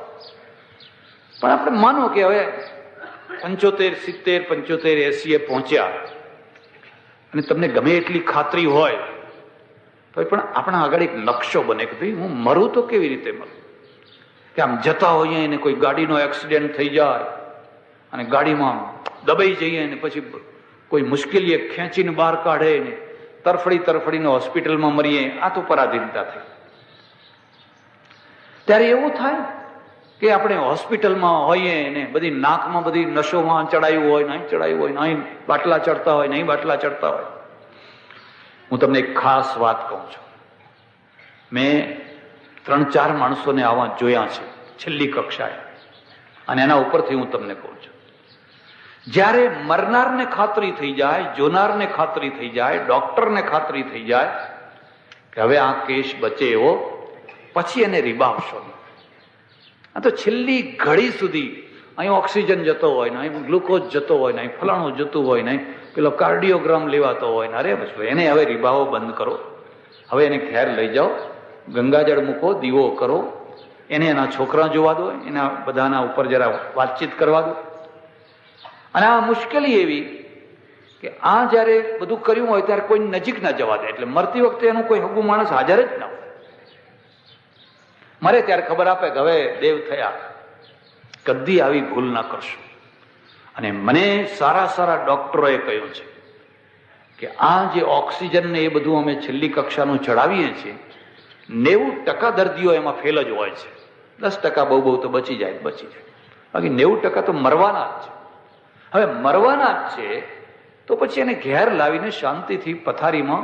પણ આપણે માનો કે હવે 75, 70, 75, 80 પહોંચ્યા અને તમને ગમે એટલી ખાતરી હોય તો પણ આપણા આગળ એક લક્ષ્ય બને કે ભાઈ હું મરું તો કેવી રીતે મરું? કે આમ જતા હોઈએ અને કોઈ ગાડીનો એક્સિડન્ટ થઈ જાય અને ગાડીમાં દબાઈ જઈએ અને પછી કોઈ મુશ્કેલી ખેંચીને બહાર કાઢે ને તરફડીને હોસ્પિટલમાં મરીએ, આ તો પરાધીનતા થઈ. ત્યારે એવું થાય કે આપણે હોસ્પિટલમાં હોઈએ ને બધી નાકમાં બધી નશોમાં ચડાયું હોય, નહીં ચડાયું હોય, નહીં બાટલા ચડતા હોય, નહીં બાટલા ચડતા હોય. હું તમને એક ખાસ વાત કહું છું. મેં 3-4 માણસોને આવા જોયા છે છેલ્લી કક્ષાએ, અને એના ઉપરથી હું તમને કહું છું. જ્યારે મરનારને ખાતરી થઈ જાય, જોનારને ખાતરી થઈ જાય, ડોક્ટરને ખાતરી થઈ જાય કે હવે આ કેસ બચે એવો, પછી એને રીબાવશો. આ તો છેલ્લી ઘડી સુધી અહીં ઓક્સિજન જતો હોય ને, અહીં ગ્લુકોઝ જતો હોય ને, અહીં ફલાણું જતું હોય ને, પેલો કાર્ડિયોગ્રામ લેવાતો હોય ને, અરે બસ એને હવે રીબાવો બંધ કરો. હવે એને ઘેર લઈ જાઓ, ગંગાજળ મૂકો, દીવો કરો, એને એના છોકરા જોવા દો, એના બધાના ઉપર જરા વાતચીત કરવા દો. અને આ મુશ્કેલી એવી કે આ જયારે બધું કર્યું હોય ત્યારે કોઈ નજીક ના જવા દે. એટલે મરતી વખતે એનું કોઈ હગું માણસ હાજર જ ના હોય. મરે ત્યારે ખબર આપે કે હવે દેવ થયા, કદી આવી ભૂલ ના કરશો. અને મને સારા ડોક્ટરોએ કહ્યું છે કે આ જે ઓક્સિજન ને એ બધું અમે છેલ્લી કક્ષાનું ચડાવીએ છીએ, 90% દર્દીઓ એમાં ફેલ જ હોય છે. 10% બહુ તો બચી જાય. બાકી 90% તો મરવાના જ છે. હવે મરવાના જ છે તો પછી એને ઘેર લાવીને શાંતિથી પથારીમાં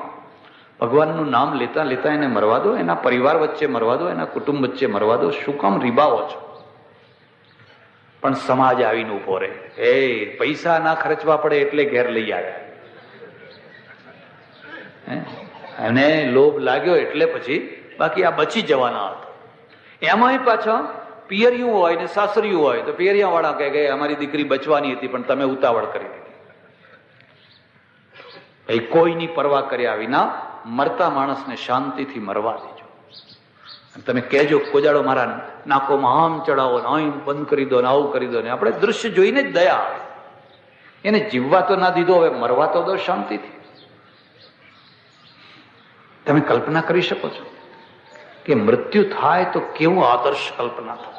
ભગવાનનું નામ લેતા લેતા એને મરવા દો, એના પરિવાર વચ્ચે મરવા દો, એના કુટુંબ વચ્ચે મરવા દો. શું કામ રીબાવો છો? પણ સમાજ આવીને ઉભો રહે, એ પૈસા ના ખર્ચવા પડે એટલે ઘેર લઈ આવ્યા, એને લોભ લાગ્યો એટલે પછી, બાકી આ બચી જવાના હતા. એમાંય પાછા પિયરિયું હોય ને સાસરિયું હોય તો પિયરિયા વાળા કહે કે અમારી દીકરી બચવાની હતી પણ તમે ઉતાવળ કરી દીધી. કોઈની પરવા કર્યા વિના મરતા માણસને શાંતિથી મરવા દેજો. તમે કહેજો કોજાડો મારા નાકોમાં આમ ચડાવો ને અહીં બંધ કરી દો ને આવું કરી દો ને, આપણે દૃશ્ય જોઈને જ દયા આવે. એને જીવવા તો ના દીધો, હવે મરવા તો દો શાંતિથી. તમે કલ્પના કરી શકો છો કે મૃત્યુ થાય તો કેવું આદર્શ કલ્પના થાય.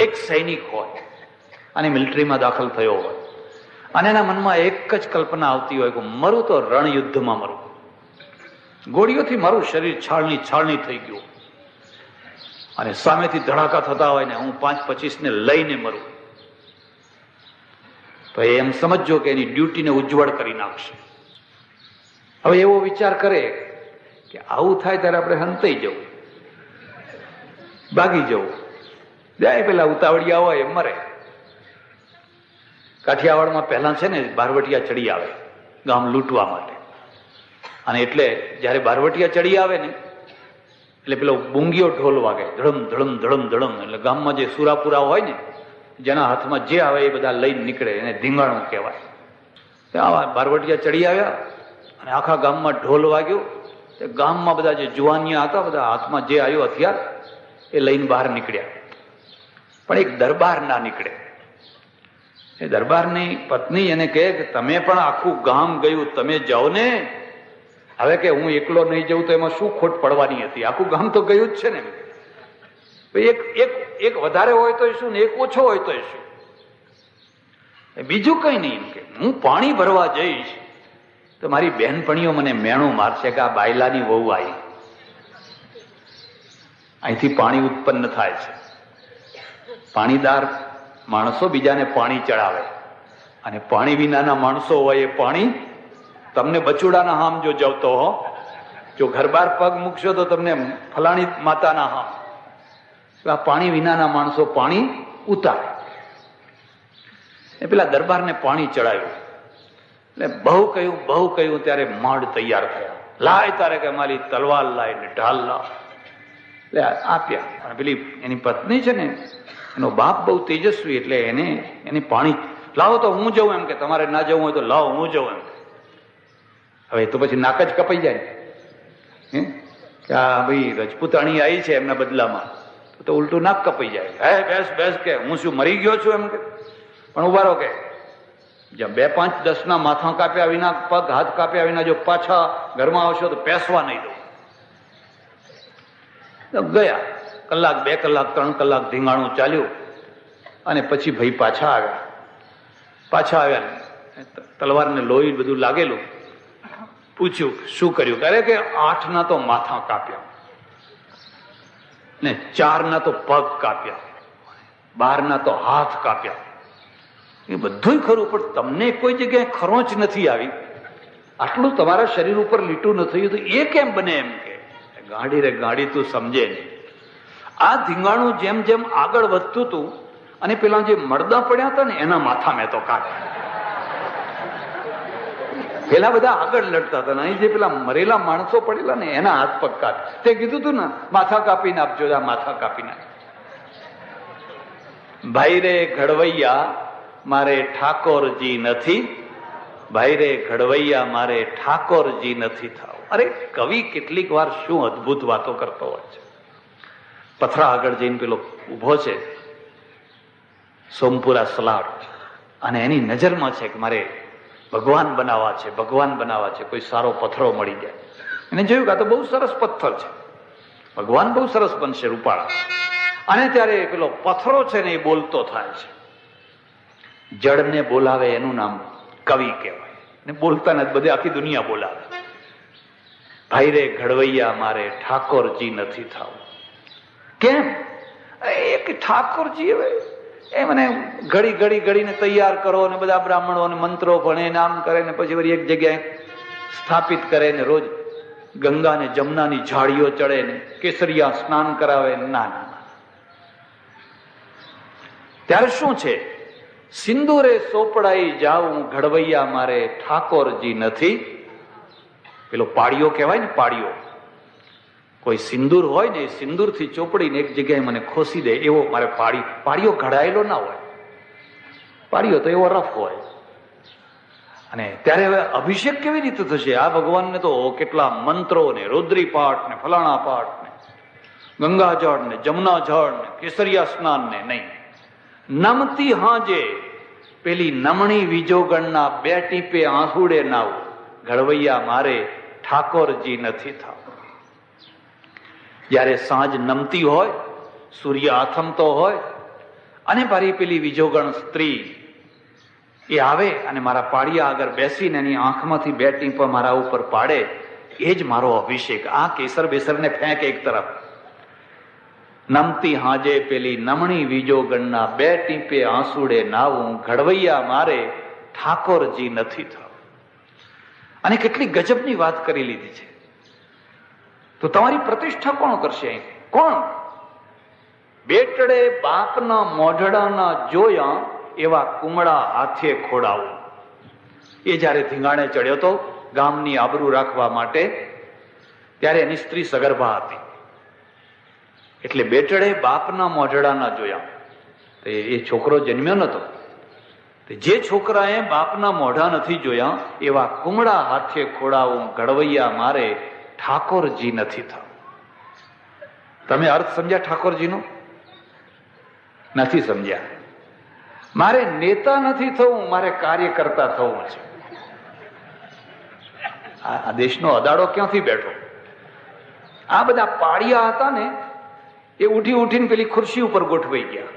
એક સૈનિક હોય અને મિલિટરીમાં દાખલ થયો હોય અને એના મનમાં એક જ કલ્પના આવતી હોય કે મરું તો રણયુદ્ધમાં મરું, ગોળીઓથી મારું શરીર છાલની થઈ ગયું, અને સામેથી ધડાકા થતા હોય ને હું 5-25 ને લઈને મરું, તો એમ સમજો કે એની ડ્યુટીને ઉજ્જવળ કરી નાખશે. હવે એવો વિચાર કરે કે આવું થાય ત્યારે આપણે હંતાઈ જવું, ભાગી જવું. જાય પેલા ઉતાવળિયા હોય મરે. કાઠિયાવાડમાં પહેલા છે ને બારવટિયા ચડી આવે ગામ લૂંટવા માટે, અને એટલે જયારે બારવટિયા ચડી આવે ને એટલે પેલો બુંગીઓ ઢોલ વાગે, ધડમ ધડમ ધડમ ધડમ. એટલે ગામમાં જે સુરાપુરા હોય ને, જેના હાથમાં જે આવે એ બધા લઈને નીકળે, એને ધીંગાણું કહેવાય. આવા બારવટિયા ચડી આવ્યા અને આખા ગામમાં ઢોલ વાગ્યો. ગામમાં બધા જે જુવાનિયા હતા, બધા હાથમાં જે આવ્યું હથિયાર એ લઈને બહાર નીકળ્યા. પણ એક દરબાર ના નીકળે. એ દરબારની પત્ની એને કહે કે તમે પણ આખું ગામ ગયું, તમે જાઓ ને. હવે કે હું એકલો નહીં જઉં તો એમાં શું ખોટ પડવાની હતી, આખું ગામ તો ગયું જ છે ને. એક એક એક વધારે હોય તો શું ને એક ઓછો હોય તો શું? બીજું કઈ નહીં. એમ કે હું પાણી ભરવા જઈશ તો મારી બહેનપણીઓ મને મેણું મારશે કે આ બાયલાની વહુ આવી. અહીંથી પાણી ઉત્પન્ન થાય છે. પાણીદાર માણસો બીજાને પાણી ચડાવે, અને પાણી વિનાના માણસો હોય એ પાણી તમને બચુડાના હામ જો જવતો હો, જો ઘર બાર પગ મૂકશો તો તમને ફલાણી માતાના હામ. આ પાણી વિનાના માણસો પાણી ઉતારે. એ પેલા દરબારને પાણી ચડાવ્યું એટલે બહુ કહ્યું ત્યારે મઢ તૈયાર થયા. લાય તારે કે મારી તલવાર લાય ને ઢાલ લાવ. એટલે આપ્યા. અને પેલી એની પત્ની છે ને, એનો બાપ બહુ તેજસ્વી, એટલે એને પાણી લાવો તો હું જઉં એમ કે, તમારે ના જવું હોય તો લાવો હું જઉં એમ. હવે તો પછી નાક જ કપાઈ જાય કે આ ભાઈ રજપૂતાણી આવી છે એમના બદલામાં, તો ઉલટું નાક કપાઈ જાય. હે બેસ બેસ કે હું શું મરી ગયો છું એમ કે. પણ ઉભા રહો કે જ્યાં 2, 5, 10 ના માથા કાપ્યા વિના, પગ હાથ કાપ્યા વિના જો પાછા ઘરમાં આવશો તો પેસવા નહીં દઉં. ગયા કલાક, 2 કલાક, 3 કલાક ધીંગાણું ચાલ્યું, અને પછી ભાઈ પાછા આવ્યા. તલવારને લોહી બધું લાગેલું. પૂછ્યું શું કર્યું? કરે કે 8 ના તો માથા કાપ્યા ને 4 ના તો પગ કાપ્યા, 12 ના તો હાથ કાપ્યા. એ બધું ખરું, પણ તમને કોઈ જગ્યાએ ખરોચ નથી આવી, આટલું તમારા શરીર ઉપર લીટું ન થયું, તો એ કેમ બને? એમ કે ગાડી રે ગાડી તું સમજે નહીં. આ ધીંગાણું જેમ જેમ આગળ વધતું હતું, અને પેલા જે મરદા પડ્યા હતા ને એના માથા મેં તો કાપ્યા. પેલા બધા આગળ લડતા હતા, અહીં જે પેલા મરેલા માણસો પડેલા ને એના હાથ પગ કાપ્યા. તે કીધું તું ને માથા કાપીને આપજો, માથા કાપીને. ભાઈ રે ઘડવૈયા મારે ઠાકોરજી નથી, ભાઈ રે ઘડવૈયા મારે ઠાકોરજી નથી થાવ. અરે કવિ કેટલીક વાર શું અદભુત વાતો કરતો હોય છે. પથરા આગળ જઈને પેલો ઉભો છે સોમપુરા સલાડ, અને એની નજરમાં છે કે મારે ભગવાન બનાવવા છે, ભગવાન બનાવવા છે, કોઈ સારો પથરો મળી જાય. એને જોયું કે આ તો બહુ સરસ પથ્થર છે, ભગવાન બહુ સરસ બનશે રૂપાળા. અને ત્યારે પેલો પથ્થરો છે ને એ બોલતો થાય છે. જળને બોલાવે એનું નામ કવિ કહેવાય, ને બોલતા નથી, બધે આખી દુનિયા બોલાવે. ભાઈ રે ઘડવૈયા મારે ઠાકોરજી નથી થાવું. કેમ? એક ઠાકોરજી હવે એ મને ઘડીને તૈયાર કરો, અને બધા બ્રાહ્મણોને મંત્રો ભણે, નામ કરે, ને પછી વળી એક જગ્યાએ સ્થાપિત કરે, ને રોજ ગંગા ને જમનાની ઝાડીઓ ચડે, ને કેસરિયા સ્નાન કરાવે. ના, ત્યારે શું છે? સિંદૂરે સોપડાઈ જાઉં ઘડવૈયા મારે ઠાકોરજી નથી. પેલો પાડિયો કહેવાય ને, પાડિયો. કોઈ સિંદૂર હોય ને, સિંદૂર થી ચોપડીને એક જગ્યાએ મને ખોસી દે, એવો મારે પાડિયો ઘડાયેલો ના હોય. પાડિયો તો એવો રફ હોય. અને ત્યારે હવે અભિષેક કેવી રીતે થશે? આ ભગવાનને તો કેટલા મંત્રો ને રુદ્રી પાઠ ને ફલાણા પાઠ ને ગંગાજળ ને જમના જળ ને કેસરિયા સ્નાન ને નહીં. નમતી હાજે પેલી નમણી વિજોગણના 2 ટીપે આંસુડે નાવું, ઘડવૈયા મારે ઠાકોરજી નથી થાવ. જયારે સાંજ નમતી હોય, સૂર્ય આથમતો હોય, અને મારી પેલી વિજોગણ સ્ત્રી એ આવે અને મારા પાડિયા આગળ બેસીને એની આંખમાંથી 2 ટીપા મારા ઉપર પાડે, એ જ મારો અભિષેક. આ કેસર બેસરને ફેંક એક તરફ. નમતી હાજે પેલી નમણી વિજોગણના 2 ટીપે આંસુડે નાવું, ઘડવૈયા મારે ઠાકોરજી નથી થાવ. અને કેટલી ગજબની વાત કરી લીધી છે. તો તમારી પ્રતિષ્ઠા કોણ કરશે? કોણ? બેટડે બાપના મોઢડાના જોયા એવા કુમળા હાથે ખોડાવું. એ જયારે ધીંગાણે ચડ્યો તો ગામની આબરૂ રાખવા માટે, ત્યારે એની સ્ત્રી સગર્ભા હતી. એટલે બેટડે બાપના મોઢડાના જોયા. તો એ છોકરો જન્મ્યો નતો. જે છોકરાએ બાપના મોઢા નથી જોયા એવા કુમળા હાથે ખોડાવું, ઘડવૈયા મારે ઠાકોરજી નથી થાવ. તમે અર્થ સમજ્યા ઠાકોરજીનો? નથી સમજ્યા. મારે નેતા નથી થવું, મારે કાર્યકર્તા થવું છે. આ દેશનો અદાડો ક્યાંથી બેઠો? આ બધા પાડિયા હતા ને, એ ઉઠી ઉઠીને પેલી ખુરશી ઉપર ગોઠવાઈ ગયા.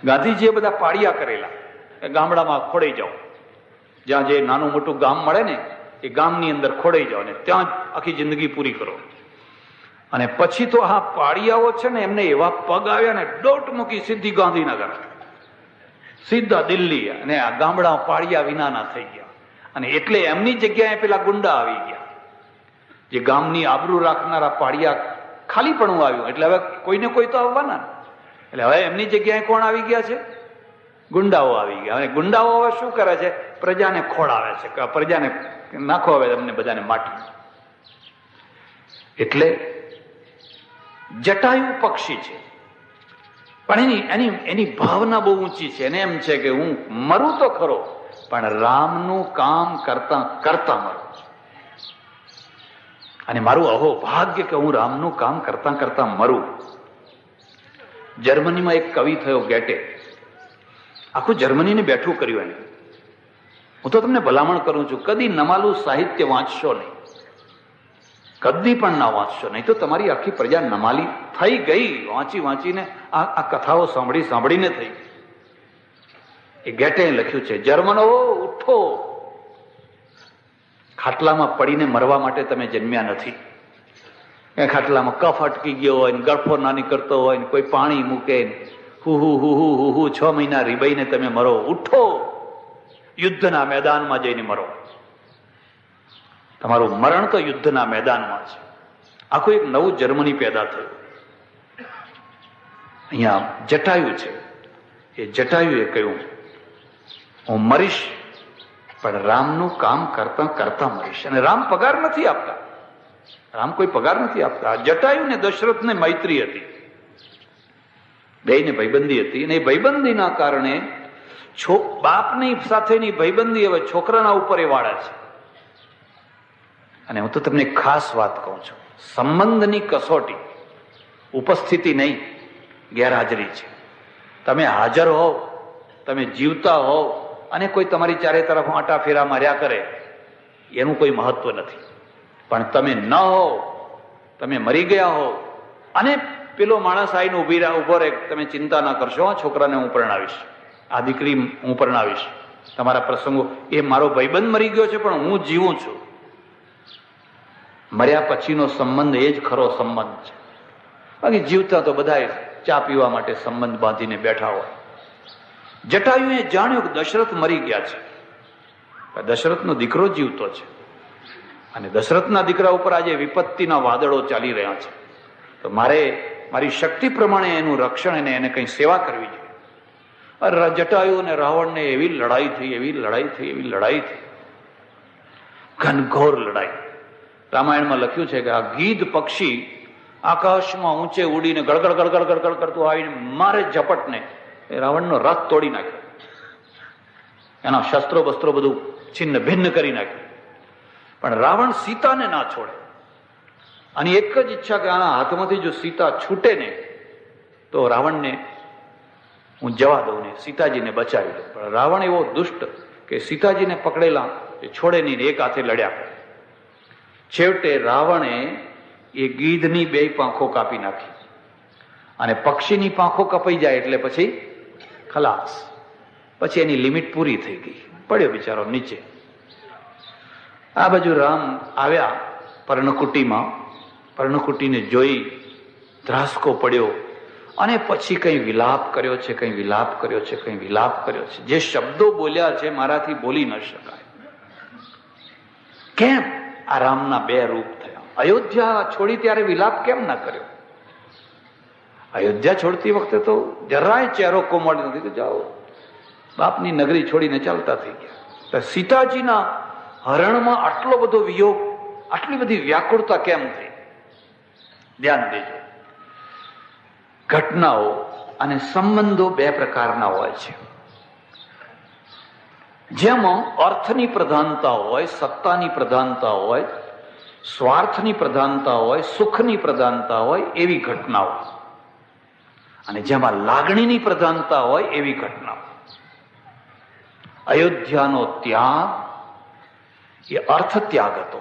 ગાંધીજીએ બધા પાળિયા કરેલા, ગામડામાં ખોડાઈ જાઓ, જ્યાં જે નાનું મોટું ગામ મળે ને એ ગામની અંદર ખોડાઈ જાઓ ને ત્યાં જ આખી જિંદગી પૂરી કરો. અને પછી તો આ પાળિયાઓ છે ને એમને એવા પગ આવ્યા ને દોટ મૂકી સીધી ગાંધીનગર, સીધા દિલ્હી, અને આ ગામડા પાળિયા વિનાના થઈ ગયા. અને એટલે એમની જગ્યાએ પેલા ગુંડા આવી ગયા. જે ગામની આબરૂ રાખનારા પાળિયા ખાલી પણ આવ્યું, એટલે હવે કોઈને કોઈ તો આવવાના. એટલે હવે એમની જગ્યાએ કોણ આવી ગયા છે? ગુંડાઓ આવી ગયા. અને ગુંડાઓ હવે શું કરે છે? પ્રજાને ખોળાવે છે કે પ્રજાને નાખો હવે તમને બધાને માટી. એટલે જટાયુ પક્ષી છે, પણ એની ભાવના બહુ ઊંચી છે. એને એમ છે કે હું મરું તો ખરો, પણ રામનું કામ કરતા કરતા મરું. અને મારું અહો ભાગ્ય કે હું રામનું કામ કરતા કરતા મરું. જર્મનીમાં એક કવિ થયો ગેટે, આખું જર્મનીને બેઠું કર્યું એને. હું તો તમને ભલામણ કરું છું, કદી નમાલું સાહિત્ય વાંચશો નહીં, કદી પણ ના વાંચશો, નહીં તો તમારી આખી પ્રજા નમાલી થઈ ગઈ વાંચી વાંચીને, આ કથાઓ સાંભળી સાંભળીને થઈ. એ ગેટે લખ્યું છે, જર્મનો ઉઠો, ખાટલામાં પડીને મરવા માટે તમે જન્મ્યા નથી. એ ખાટલામાં કફ અટકી ગયો હોય ને ગળફો નાની કરતો હોય ને કોઈ પાણી મૂકે ને હુ 6 મહિના રીબાઈને તમે મરો. ઉઠો, યુદ્ધના મેદાનમાં જઈને મરો. તમારું મરણ તો યુદ્ધના મેદાનમાં છે. આખું એક નવું જર્મની પેદા થયું. અહીંયા જટાયુ છે, એ જટાયુએ કહ્યું હું મરીશ, પણ રામનું કામ કરતા કરતા મરીશ. અને રામ પગાર નથી આપતા, રામ કોઈ પગાર નથી આપતા. જટાયુ ને દશરથને મૈત્રી હતી, બેયને ભાઈબંધી હતી, અને એ ભાઈબંધીના કારણે બાપની સાથેની ભાઈબંધી હવે છોકરાના ઉપર એ વાળે છે. અને હું તો તમને ખાસ વાત કહું છું, સંબંધની કસોટી ઉપસ્થિતિ નહીં, ગેરહાજરી છે. તમે હાજર હોવ, તમે જીવતા હોવ, અને કોઈ તમારી ચારે તરફ આંટા ફેરા માર્યા કરે, એનું કોઈ મહત્વ નથી. પણ તમે ન હો, તમે મરી ગયા હો, અને પેલો માણસ આવીને ઉભો રહે, તમે ચિંતા ના કરશો, આ છોકરાને હું પરણાવીશ, આ દીકરી હું પરણાવીશ, તમારા પ્રસંગો, એ મારો ભાઈબંધ મરી ગયો છે પણ હું જીવું છું. મર્યા પછીનો સંબંધ એ જ ખરો સંબંધ છે. બાકી જીવતા તો બધા ચા પીવા માટે સંબંધ બાંધીને બેઠા હોય. જટાયુએ જાણ્યું કે દશરથ મરી ગયા છે, દશરથનો દીકરો જીવતો છે, અને દશરથના દીકરા ઉપર આજે વિપત્તિના વાદળો ચાલી રહ્યા છે, તો મારી શક્તિ પ્રમાણે એનું રક્ષણ અને એને કંઈ સેવા કરવી જોઈએ. જટાયુ અને રાવણને એવી લડાઈ થઈ, ઘનઘોર લડાઈ. રામાયણમાં લખ્યું છે કે આ ગીધ પક્ષી આકાશમાં ઊંચે ઉડીને ગળગળ ગળગળ ગળગળ કરતું આવીને મારે ઝપટને રાવણનો રથ તોડી નાખ્યો, એના શસ્ત્રો બસ્ત્રો બધું છિન્ન ભિન્ન કરી નાખ્યું. પણ રાવણ સીતાને ના છોડે, અને એક જ ઈચ્છા કે આના હાથમાંથી જો સીતા છૂટે ને તો રાવણને હું જવા દઉં ને સીતાજીને બચાવી દઉં. પણ રાવણ એવો દુષ્ટ કે સીતાજીને પકડેલા એ છોડે નહીં, એક હાથે લડ્યા કરે. છેવટે રાવણે એ ગીધની 2 પાંખો કાપી નાખી, અને પક્ષીની પાંખો કપાઈ જાય એટલે પછી ખલાસ, પછી એની લિમિટ પૂરી થઈ ગઈ, પડ્યો બિચારો નીચે. આ બાજુ રામ આવ્યા પર્ણકુટીમાં, પર્ણકુટીને જોઈ ધ્રાસકો પડ્યો, અને પછી કંઈ વિલાપ કર્યો છે, કંઈ વિલાપ કર્યો છે, કંઈ વિલાપ કર્યો છે. જે શબ્દો બોલ્યા છે મારાથી બોલી ન શકાય. કેમ આ રામના 2 રૂપ થયા? અયોધ્યા છોડી ત્યારે વિલાપ કેમ ના કર્યો? અયોધ્યા છોડતી વખતે તો જરાય ચહેરો કોમળ નથી, તો જાઓ બાપની નગરી છોડીને ચાલતા થઈ ગયા. સીતાજીના હરણમાં આટલો બધો વિયોગ, આટલી બધી વ્યાકુળતા કેમ થઈ? ધ્યાન દેજો. ઘટનાઓ અને સંબંધો 2 પ્રકારના હોય છે. જેમાં અર્થની પ્રધાનતા હોય, સત્તાની પ્રધાનતા હોય, સ્વાર્થની પ્રધાનતા હોય, સુખની પ્રધાનતા હોય, એવી ઘટનાઓ. અને જેમાં લાગણીની પ્રધાનતા હોય એવી ઘટનાઓ. અયોધ્યાનો ત્યાગ એ અર્થ ત્યાગ હતો,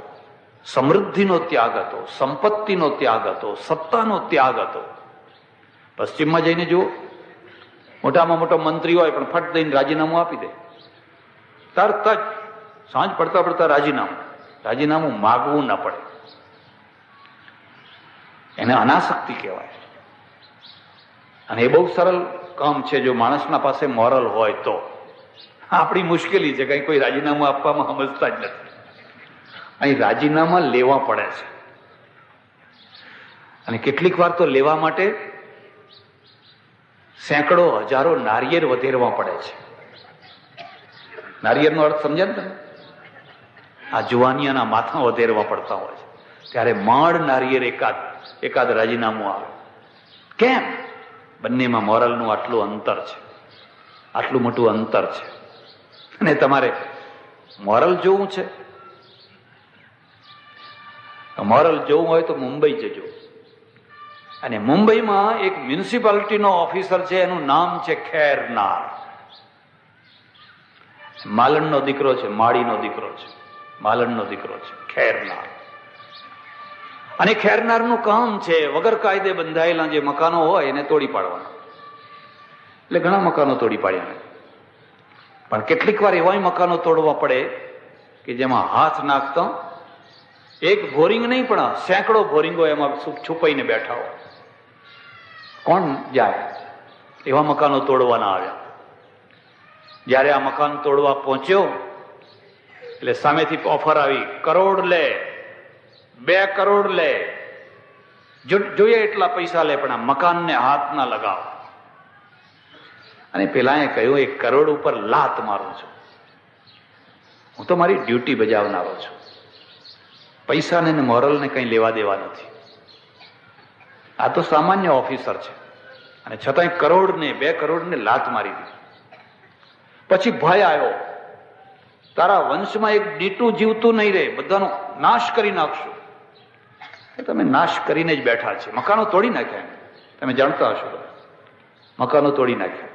સમૃદ્ધિનો ત્યાગ હતો, સંપત્તિનો ત્યાગ હતો, સત્તાનો ત્યાગ હતો. પશ્ચિમમાં જઈને જુઓ, મોટામાં મોટો મંત્રી હોય પણ ફટ દઈને રાજીનામું આપી દે. તરત જ સાંજ પડતા પડતા રાજીનામું માગવું ન પડે. એને અનાસક્તિ કહેવાય. અને એ બહુ સરળ કામ છે જો માણસના પાસે મોરલ હોય તો. આપણી મુશ્કેલી છે કઈ કોઈ રાજીનામું આપવામાં સમજતા જ નથી. અહીં રાજીનામા લેવા પડે છે, અને કેટલીક વાર તો લેવા માટે સેંકડો હજારો નારિયેળ વધેરવા પડે છે. નારિયેળનો અર્થ સમજ્યા ને તમે? આ જુવાનિયાના માથા વધેરવા પડતા હોય છે, ત્યારે માંડ નારિયેળ એકાદ રાજીનામું આવે. કેમ? બંનેમાં મોરલનું આટલું અંતર છે, આટલું મોટું અંતર છે. અને તમારે મોરલ જોવું છે, મોરલ જોવું હોય તો મુંબઈ જજો. અને મુંબઈમાં એક મ્યુનિસિપાલિટીનો ઓફિસર છે, એનું નામ છે ખેરનાર. માલણનો દીકરો છે, માળીનો દીકરો છે, માલણનો દીકરો છે ખેરનાર. અને ખેરનારનું કામ છે વગર કાયદે બંધાયેલા જે મકાનો હોય એને તોડી પાડવાના. એટલે ઘણા મકાનો તોડી પાડ્યા, પણ કેટલીક વાર એવા મકાનો તોડવા પડે કે જેમાં હાથ નાખતા એક બોરિંગ નહીં પણ સેંકડો બોરિંગો એમાં છુપાઈને બેઠા હોય. કોણ જાય? એવા મકાનો તોડવાના આવ્યા. જયારે આ મકાન તોડવા પહોંચ્યો એટલે સામેથી ઓફર આવી, કરોડ લે, 2 કરોડ લે, જોઈએ એટલા પૈસા લે, પણ આ મકાનને હાથ ના લગાવ. અને પેલા કહ્યું, 1 કરોડ ઉપર લાત મારું છું, હું તો મારી ડ્યુટી બજાવનારો છું, પૈસાને ને મોરલને કઈ લેવા દેવા નથી. આ તો સામાન્ય ઓફિસર છે, અને છતાંય કરોડને 2 કરોડને લાત મારી દીધી. પછી ભય આવ્યો, તારા વંશમાં એક દીટું જીવતું નહીં રહે, બધાનો નાશ કરી નાખશું. તમે નાશ કરીને જ બેઠા છે. મકાનો તોડી નાખ્યા, તમે જાણતા હશો, મકાનો તોડી નાખ્યા.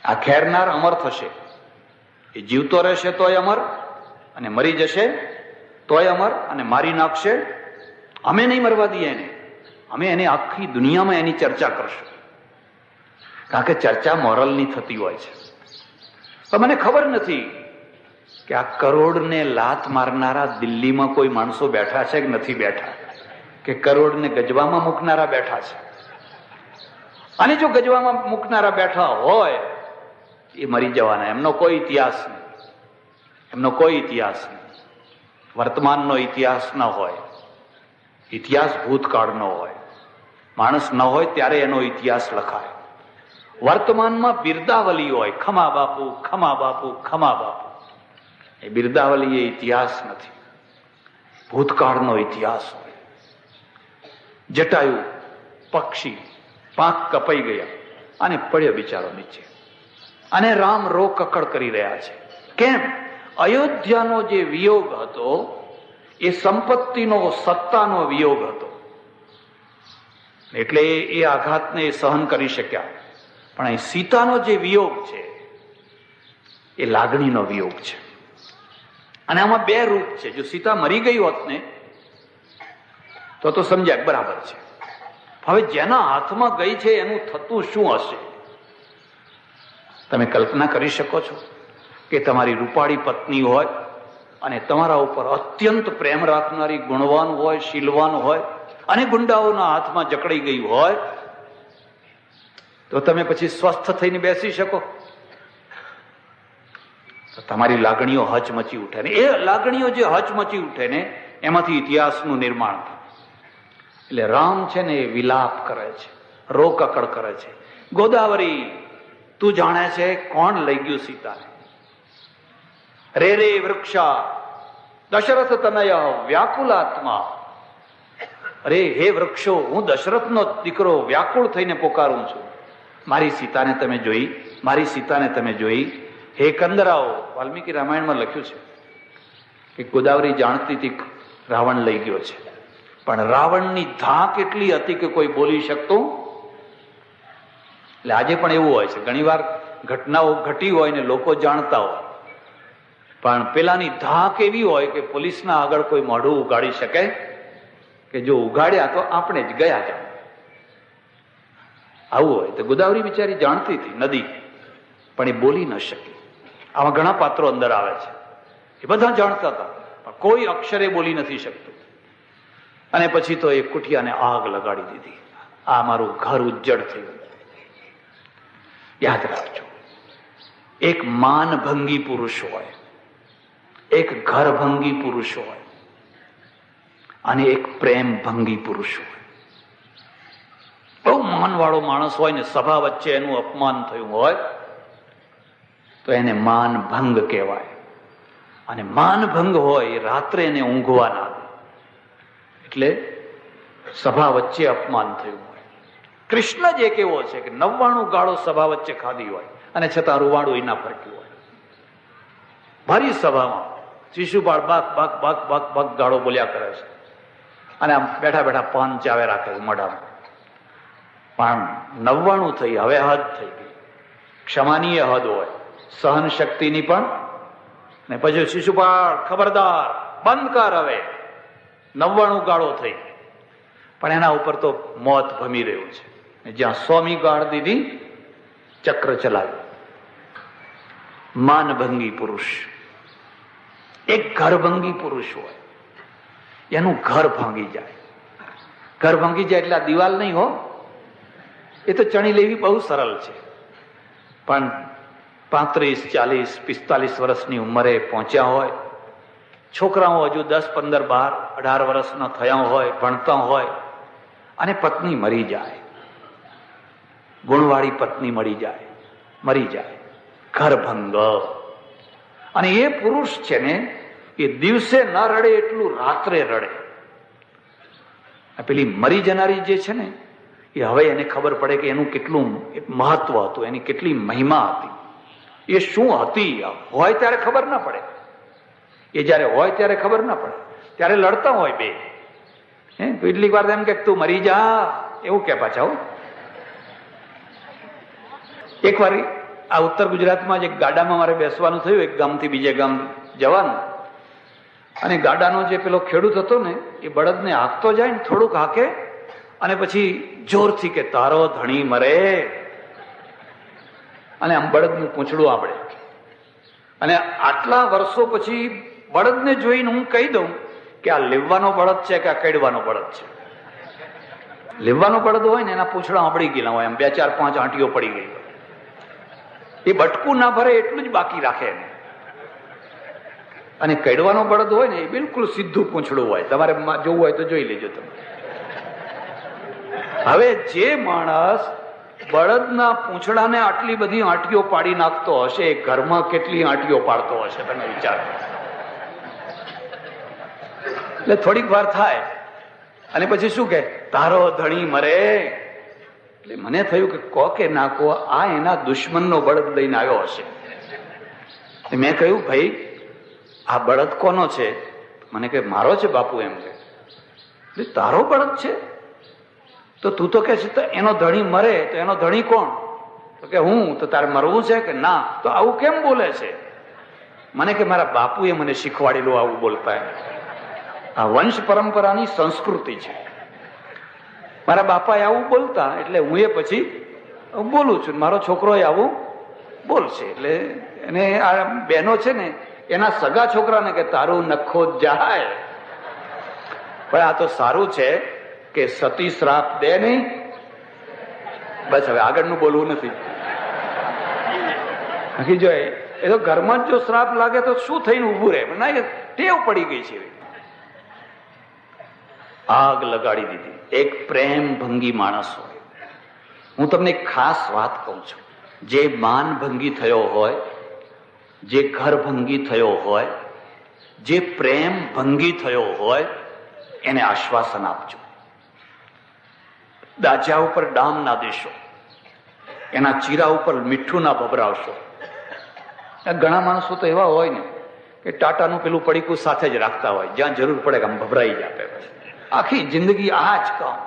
આ ખેરનાર અમર થશે, એ જીવતો રહેશે તોય અમર, અને મરી જશે તોય અમર, અને મારી નાખશે. અમે નહીં મરવા દઈએ એને, અમે એને આખી દુનિયામાં એની ચર્ચા કરશું, કારણ કે ચર્ચા મોરલની થતી હોય છે. તો મને ખબર નથી કે આ કરોડને લાત મારનારા દિલ્હીમાં કોઈ માણસો બેઠા છે કે નથી બેઠા, કે કરોડને ગજવામાં મૂકનારા બેઠા છે. અને જો ગજવામાં મૂકનારા બેઠા હોય એ મરી જવાના, એમનો કોઈ ઇતિહાસ નહીં, એમનો કોઈ ઇતિહાસ નહીં. વર્તમાનનો ઇતિહાસ ન હોય, ઇતિહાસ ભૂતકાળનો હોય. માણસ ન હોય ત્યારે એનો ઇતિહાસ લખાય. વર્તમાનમાં બિરદાવલી હોય, ખમા બાપુ, ખમા બાપુ, ખમા બાપુ. એ બિરદાવલી એ ઇતિહાસ નથી, ભૂતકાળનો ઇતિહાસ હોય. જટાયુ પક્ષી, પાંખ કપાઈ ગયા અને પડ્યો બિચારો નીચે, અને રામ રો કકડ કરી રહ્યા છે. કેમ? અયોધ્યાનો જે વિયોગ હતો એ સંપત્તિનો, સત્તાનો વિયોગ હતો, એટલે એ આઘાતને સહન કરી શક્યા. પણ અહીં સીતાનો જે વિયોગ છે એ લાગણીનો વિયોગ છે. અને આમાં 2 રૂપ છે. જો સીતા મરી ગઈ હોત ને તો સમજ્યા બરાબર છે. હવે જેના હાથમાં ગઈ છે એનું થતું શું હશે? તમે કલ્પના કરી શકો છો કે તમારી રૂપાળી પત્ની હોય અને તમારા ઉપર અત્યંત પ્રેમ રાખનારી, ગુણવાન હોય, શીલવાન હોય, અને ગુંડાઓના હાથમાં જકડાઈ ગઈ હોય, તો તમે પછી સ્વસ્થ થઈને બેસી શકો? તો તમારી લાગણીઓ હચમચી ઉઠે ને એ લાગણીઓ જે હચમચી ઉઠે ને એમાંથી ઇતિહાસનું નિર્માણ થાય. એટલે રામ છે ને એ વિલાપ કરે છે, રોકકડ કરે છે. ગોદાવરી, તું જાણે છે કોણ લઈ ગયું સીતાને? રે રે વૃક્ષા દશરથ તનય વ્યાકુલાત્મા. અરે હે વૃક્ષો, હું દશરથનો દીકરો વ્યાકુળ થઈને પોકારું છું. મારી સીતાને તમે જોઈ? મારી સીતાને તમે જોઈ? હે કંદરાઓ, વાલ્મીકી રામાયણમાં લખ્યું છે કે ગોદાવરી જાણતી હતી રાવણ લઈ ગયો છે, પણ રાવણની ધાક એટલી હતી કે કોઈ બોલી શકતું. એટલે આજે પણ એવું હોય છે, ઘણી વાર ઘટનાઓ ઘટી હોય ને લોકો જાણતા હોય, પણ પેલાની ધાક એવી હોય કે પોલીસના આગળ કોઈ મોઢું ઉગાડી શકે કે જો ઉગાડ્યા તો આપણે જ ગયા જાવ. આવું હોય તો ગોદાવરી બિચારી જાણતી હતી નદી, પણ એ બોલી ન શકી. આવા ઘણા પાત્રો અંદર આવે છે, એ બધા જાણતા હતા પણ કોઈ અક્ષરે બોલી નથી શકતું. અને પછી તો એ કુઠિયાને આગ લગાડી દીધી. આ મારું ઘર ઉજ્જડ થયું. યાદ રાખજો, એક માનભંગી પુરુષ હોય, એક ઘરભંગી પુરુષ હોય અને એક પ્રેમભંગી પુરુષ હોય. બહુ માનવાળો માણસ હોય ને સભા વચ્ચે એનું અપમાન થયું હોય તો એને માનભંગ કહેવાય. અને માનભંગ હોય રાત્રે એને ઊંઘવા ના દે, એટલે સભા વચ્ચે અપમાન થયું હોય. કૃષ્ણ જ એક એવો છે કે 99 ગાળો સભા વચ્ચે ખાધી હોય અને છતાં રૂવાડું ના ફરક્યું હોય. ભારી સભામાં શિશુપાળ બાક બાક બાક બાક બાક ગાળો બોલ્યા કરે છે અને આમ બેઠા બેઠા પાન ચાવે રાખે છે મોઢામાં. પણ 99 થઈ, હવે હદ થઈ ગઈ. ક્ષમાનીય હદ હોય, સહન શક્તિની પણ. ને પછી શિશુપાળ ખબરદાર, બંધ કર, હવે 99 ગાળો થઈ. પણ એના ઉપર તો મોત ભમી રહ્યું છે. જ્યાં 100મી ગાળ દીધી, ચક્ર ચલાવ્યું. માનભંગી પુરુષ. એક ઘરભંગી પુરુષ હોય, એનું ઘર ભાંગી જાય. ઘર ભાંગી જાય એટલે આ દિવાલ નહીં હો, એ તો ચણી લેવી બહુ સરળ છે. પણ 35, 40, 45 વર્ષની ઉંમરે પહોંચ્યા હોય, છોકરાઓ હજુ 10, 15, 12, 18 વર્ષના થયા હોય, ભણતા હોય, અને પત્ની મરી જાય, ગુણવાળી પત્ની મરી જાય, ઘરભંગ. અને એ પુરુષ છે ને, એ દિવસે ન રડે એટલું રાત્રે રડે. પેલી મરી જનારી જે છે ને, એ હવે એને ખબર પડે કે એનું કેટલું મહત્વ હતું, એની કેટલી મહિમા હતી, એ શું હતી. હોય ત્યારે ખબર ના પડે, એ જયારે હોય ત્યારે ખબર ના પડે, ત્યારે લડતા હોય બે. કેટલીક વાર એમ કે તું મરી જા, એવું કે પાછા. એક વાર આ ઉત્તર ગુજરાતમાં જ એક ગાડામાં મારે બેસવાનું થયું, એક ગામથી બીજે ગામ જવાનું. અને ગાડાનો જે પેલો ખેડૂત હતો ને, એ બળદને હાંકતો જાય ને, થોડુંક હાંકે અને પછી જોરથી કે તારો ધણી મરે. અને આમ બળદનું પૂંછડું આપડે. અને આટલા વર્ષો પછી બળદને જોઈને હું કહી દઉં કે આ લેવવાનો બળદ છે કે આ કડવાનો બળદ છે. લેવવાનો બળદ હોય ને એના પૂંછડા આંબળી ગયેલા હોય, એમ 2, 4, 5 આંટીઓ પડી ગઈ હોય. એ બટકું ના ભરે એટલું જ બાકી રાખે એને. અને કડવાનો બળદ હોય ને, એ બિલકુલ સીધું પૂંછડું હોય. તમારે જોવું હોય તો જોઈ લેજો તમે. હવે જે માણસ બળદના પૂંછડાને આટલી બધી આંટીઓ પાડી નાખતો હશે, એ ઘરમાં કેટલી આંટીઓ પાડતો હશે, તમે વિચાર કરો. એટલે થોડીક વાર થાય અને પછી શું કે તારો ધણી મરે. એટલે મને થયું કે કો કે ના કો, આ એના દુશ્મનનો બળદ લઈને આવ્યો હશે. મેં કહ્યું ભાઈ આ બળદ કોનો છે? મને કે મારો છે બાપુ. એમ કે તારો બળદ છે? તો તું તો કે છે એનો ધણી મરે, તો એનો ધણી કોણ? તો કે હું. તો તારે મરવું છે કે ના? તો આવું કેમ બોલે છે? મને કે મારા બાપુએ મને શીખવાડેલું આવું બોલતા. આ વંશ પરંપરાની સંસ્કૃતિ છે. મારા બાપાએ આવું બોલતા એટલે હું એ પછી બોલું છું. મારો છોકરો આવું બોલશે એટલે એને આ બહેનો છે ને, એના સગા છોકરાને કે તારું નખો જાય. પણ આ તો સારું છે કે સતી શ્રાપ દે નહીં. બસ હવે આગળનું બોલવું નથી. બાકી જો એ તો ઘરમાં જ જો શ્રાપ લાગે તો શું થઈને ઉભું રહે? ના, એ ટેવ પડી ગઈ છે. આગ લગાડી દીધી. એક પ્રેમ ભંગી માણસ હોય. હું તમને એક ખાસ વાત કહું છું. જે માન ભંગી થયો હોય, જે ઘર ભંગી થયો હોય, જે પ્રેમ ભંગી થયો હોય, એને આશ્વાસન આપજો. દાજા ઉપર ડામ ના દેશો, એના ચીરા ઉપર મીઠું ના ભભરાવશો. ઘણા માણસો તો એવા હોય ને કે ટાટાનું પેલું પડીકું સાથે જ રાખતા હોય, જ્યાં જરૂર પડે કે આમ ભભરાઈ જ આપે. આખી જિંદગી આ જ કામ.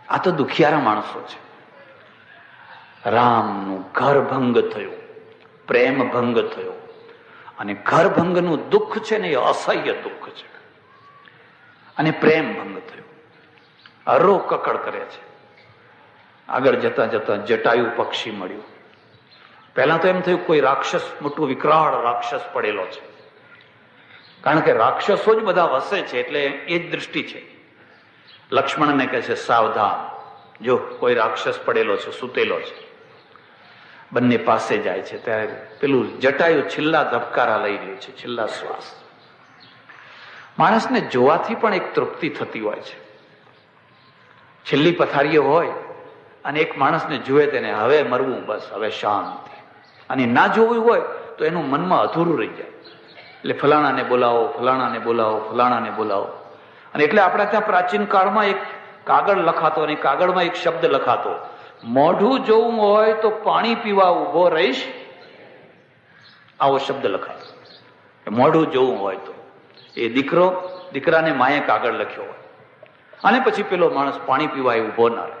આ તો દુખિયારા માણસો છે. રામનું ઘર ભંગ થયું, પ્રેમ ભંગ થયો, અને ઘરભંગનું દુઃખ છે ને એ અસહ્ય દુઃખ છે. અને પ્રેમ ભંગ થયો, અરો કકડ કરે છે. આગળ જતા જતા જટાયુ પક્ષી મળ્યું. પહેલા તો એમ થયું કોઈ રાક્ષસ, મોટું વિકરાળ રાક્ષસ પડેલો છે, કારણ કે રાક્ષસો જ બધા વસે છે એટલે એ જ દ્રષ્ટિ છે. લક્ષ્મણને કહે છે સાવધાન, જો કોઈ રાક્ષસ પડેલો છે, સૂતેલો છે. બંને પાસે જાય છે ત્યારે પેલું જટાયુ છેલ્લા ધબકારા લઈ રહ્યું છે, છેલ્લા શ્વાસ. માણસને જોવાથી પણ એક તૃપ્તિ થતી હોય છે. છેલ્લી પથારીઓ હોય અને એક માણસને જુએ તેને હવે મરવું, બસ હવે શાંતિ, અને ના જોવું હોય તો એનું મનમાં અધૂરું રહી જાય. એટલે ફલાણાને બોલાવો, ફલાણાને બોલાવો, ફલાણાને બોલાવો. અને એટલે આપણા ત્યાં પ્રાચીન કાળમાં એક કાગળ લખાતો, અને કાગળમાં એક શબ્દ લખાતો, મોઢું જોવું હોય તો પાણી પીવા ઉભો રહીશ. આવો શબ્દ લખાતો. મોઢું જોવું હોય તો એ દીકરાને માએ કાગળ લખ્યો હોય, અને પછી પેલો માણસ પાણી પીવા એ ઉભો ના રહે,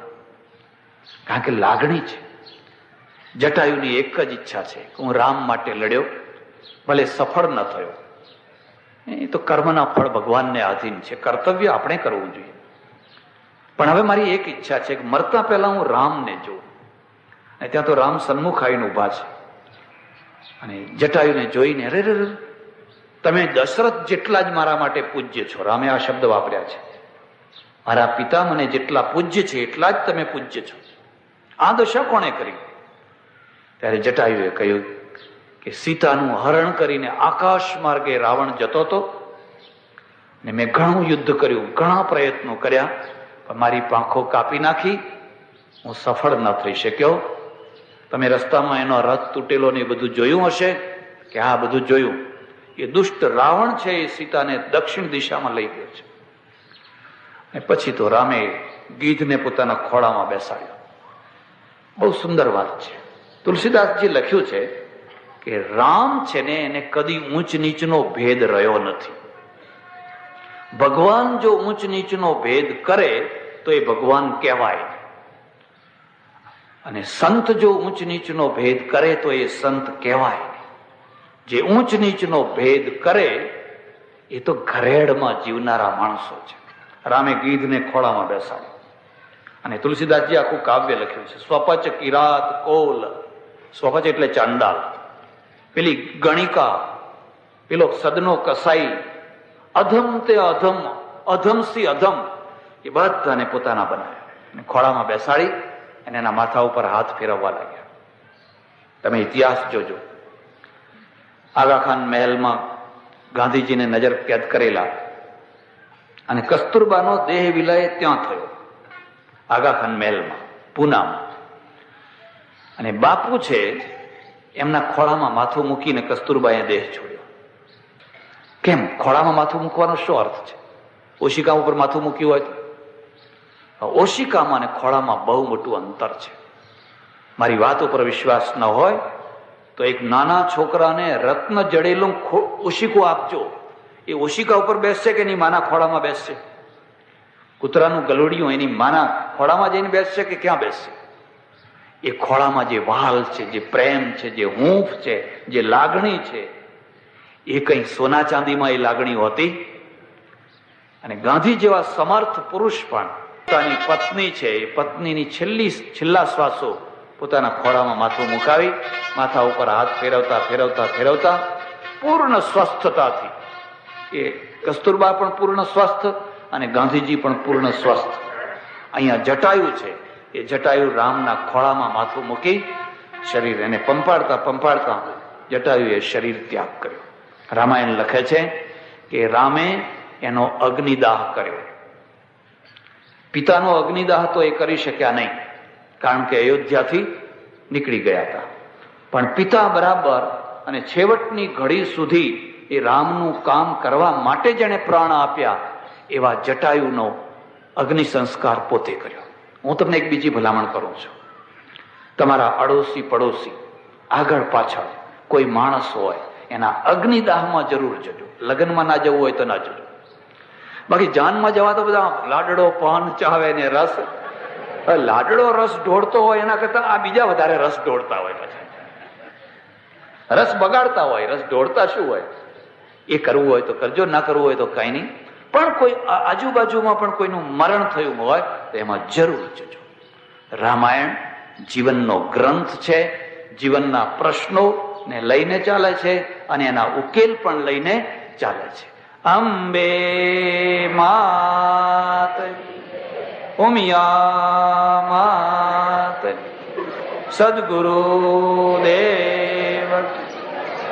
કારણ કે લાગણી છે. જટાયુની એક જ ઈચ્છા છે કે હું રામ માટે લડ્યો, ભલે સફળ ન થયો, એ તો કર્મના ફળ ભગવાનને આધીન છે, કર્તવ્ય આપણે કરવું જોઈએ. પણ હવે મારી એક ઈચ્છા છે કે મરતા પહેલા હું રામને જોઉં. અને ત્યાં તો રામ સન્મુખ આવીને ઉભા છે. અને જટાયુને જોઈને, અરે રે, તમે દશરથ જેટલા જ મારા માટે પૂજ્ય છો. રામે આ શબ્દ વાપર્યા છે, મારા પિતા મને જેટલા પૂજ્ય છે એટલા જ તમે પૂજ્ય છો. આ દશા કોણે કરી? ત્યારે જટાયુએ કહ્યું કે સીતાનું હરણ કરીને આકાશ માર્ગે રાવણ જતો હતો, ને મેં ઘણું યુદ્ધ કર્યું, ઘણા પ્રયત્નો કર્યા, પણ મારી પાંખો કાપી નાખી, હું સફળ ન થઈ શક્યો. તમે રસ્તામાં એનો રથ તૂટેલો ને એ બધું જોયું હશે કે? હા, બધું જોયું. એ દુષ્ટ રાવણ છે એ સીતાને દક્ષિણ દિશામાં લઈ ગયો છે. અને પછી તો રામે ગીધને પોતાના ખોળામાં બેસાડ્યો. બહુ સુંદર વાત છે. તુલસીદાસજી લખ્યું છે કે રામ છે ને એને કદી ઊંચ નીચનો ભેદ રહ્યો નથી. ભગવાન જો ઊંચ નીચનો ભેદ કરે તો એ ભગવાન કહેવાય, અને સંત જો ઊંચ નીચનો ભેદ કરે તો એ સંત કહેવાય. જે ઊંચ નીચનો ભેદ કરે એ તો ઘરેડમાં જીવનારા માણસો છે. રામે ગીધને ખોળામાં બેસાડ્યો. અને તુલસીદાસજી આખું કાવ્ય લખ્યું છે. સ્વપચ કિરાત કોલ, સ્વપચ એટલે ચાંડાલ, પેલી ગણિકા, પેલો સદનો કસાઈ, અધમ તે અધમ, અધમસી અધમ, એ બધાને પોતાના બનાવ્યા અને ખોળામાં બેસાડી અને એના માથા ઉપર હાથ ફેરવવા લાગ્યા. તમે ઇતિહાસ જોજો. આગાખાન મહેલમાં ગાંધીજીને નજર કેદ કરેલા, અને કસ્તુરબાનો દેહ વિલય ત્યાં થયો, આગાખાન મહેલમાં, પૂનામાં. અને બાપુ છે એમના ખોળામાં માથું મૂકીને કસ્તુરબાએ દેહ છોડ્યો. કેમ? ખોળામાં માથું મૂકવાનો શું અર્થ છે? ઓશિકા ઉપર માથું મૂક્યું હોય તો? ઓશિકામાં અને ખોળામાં બહુ મોટું અંતર છે. મારી વાત ઉપર વિશ્વાસ ન હોય તો એક નાના છોકરાને રત્ન જડેલું ઓશિકું આપજો, એ ઓશિકા ઉપર બેસશે કે એની માના ખોળામાં બેસશે? કૂતરાનું ગલુડિયું એની માના ખોળામાં જઈને બેસશે કે ક્યાં બેસશે? એ ખોળામાં જે વાલ છે, જે પ્રેમ છે, જે હૂંફ છે, જે લાગણી છે, એ કઈ સોના ચાંદીમાં એ લાગણી હોતી? અને ગાંધી જેવા સમર્થ પુરુષ પણ પોતાની પત્ની છે, એ પત્નીની છેલ્લા શ્વાસો પોતાના ખોળામાં માથું મુકાવી, માથા ઉપર હાથ ફેરવતા ફેરવતા ફેરવતા પૂર્ણ સ્વસ્થતાથી, એ કસ્તુરબા પણ પૂર્ણ સ્વસ્થ અને ગાંધીજી પણ પૂર્ણ સ્વસ્થ. અહીંયા જટાયુ છે, એ જટાયુ રામના ખોળામાં માથું મૂકી શરીર એને પંપાડતા પંપાડતા જટાયુએ શરીર ત્યાગ કર્યો. રામાયણ લખે છે કે રામે એનો અગ્નિદાહ કર્યો. પિતાનો અગ્નિદાહ તો એ કરી શક્યા નહીં, કારણ કે અયોધ્યાથી નીકળી ગયા હતા. પણ પિતા બરાબર અને છેવટની ઘડી સુધી એ રામનું કામ કરવા માટે જેને પ્રાણ આપ્યા એવા જટાયુનો અગ્નિ સંસ્કાર પોતે કર્યો. હું તમને એક બીજી ભલામણ કરું છું. તમારા અડોશી પડોશી આગળ પાછળ કોઈ માણસ હોય એના અગ્નિદાહમાં જરૂર જજો. લગ્નમાં ના જવું હોય તો ના જજો. બાકી જાનમાં જવા તો બધા લાડડો પાન ચાવે ને રસ, લાડડો રસ ઢોળતો હોય એના કરતા આ બીજા વધારે રસ ઢોળતા હોય. પછી રસ બગાડતા હોય, રસ ઢોળતા શું હોય, એ કરવું હોય તો કરજો, ના કરવું હોય તો કઈ નહીં. પણ કોઈ આજુબાજુમાં પણ કોઈનું મરણ થયું હોય તો એમાં જરૂર જજો. રામાયણ જીવનનો ગ્રંથ છે, જીવનના પ્રશ્નો ને લઈને ચાલે છે અને એના ઉકેલ પણ લઈને ચાલે છે. અંબે માત, ઉમિયા માત, સદગુરુદેવ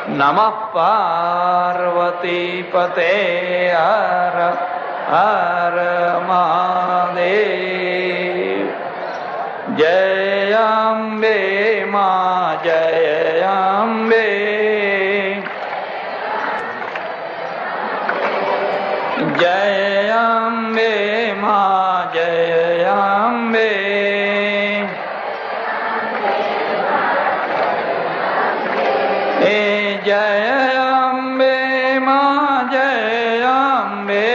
નમઃ પાર્વતી પતે. હર હર મહાદેવ. જય અંબે માં, જય અંબે. જય અંબે માં, જય અંબે. એ જય અંબે માં, જય અંબે.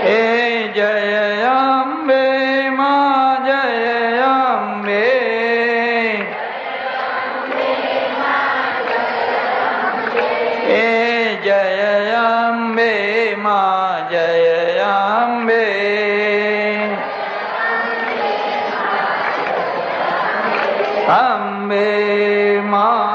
એ જય અંબે માં, જય અંબે. એ જય અંબે માં, જય અંબે. અંબે માં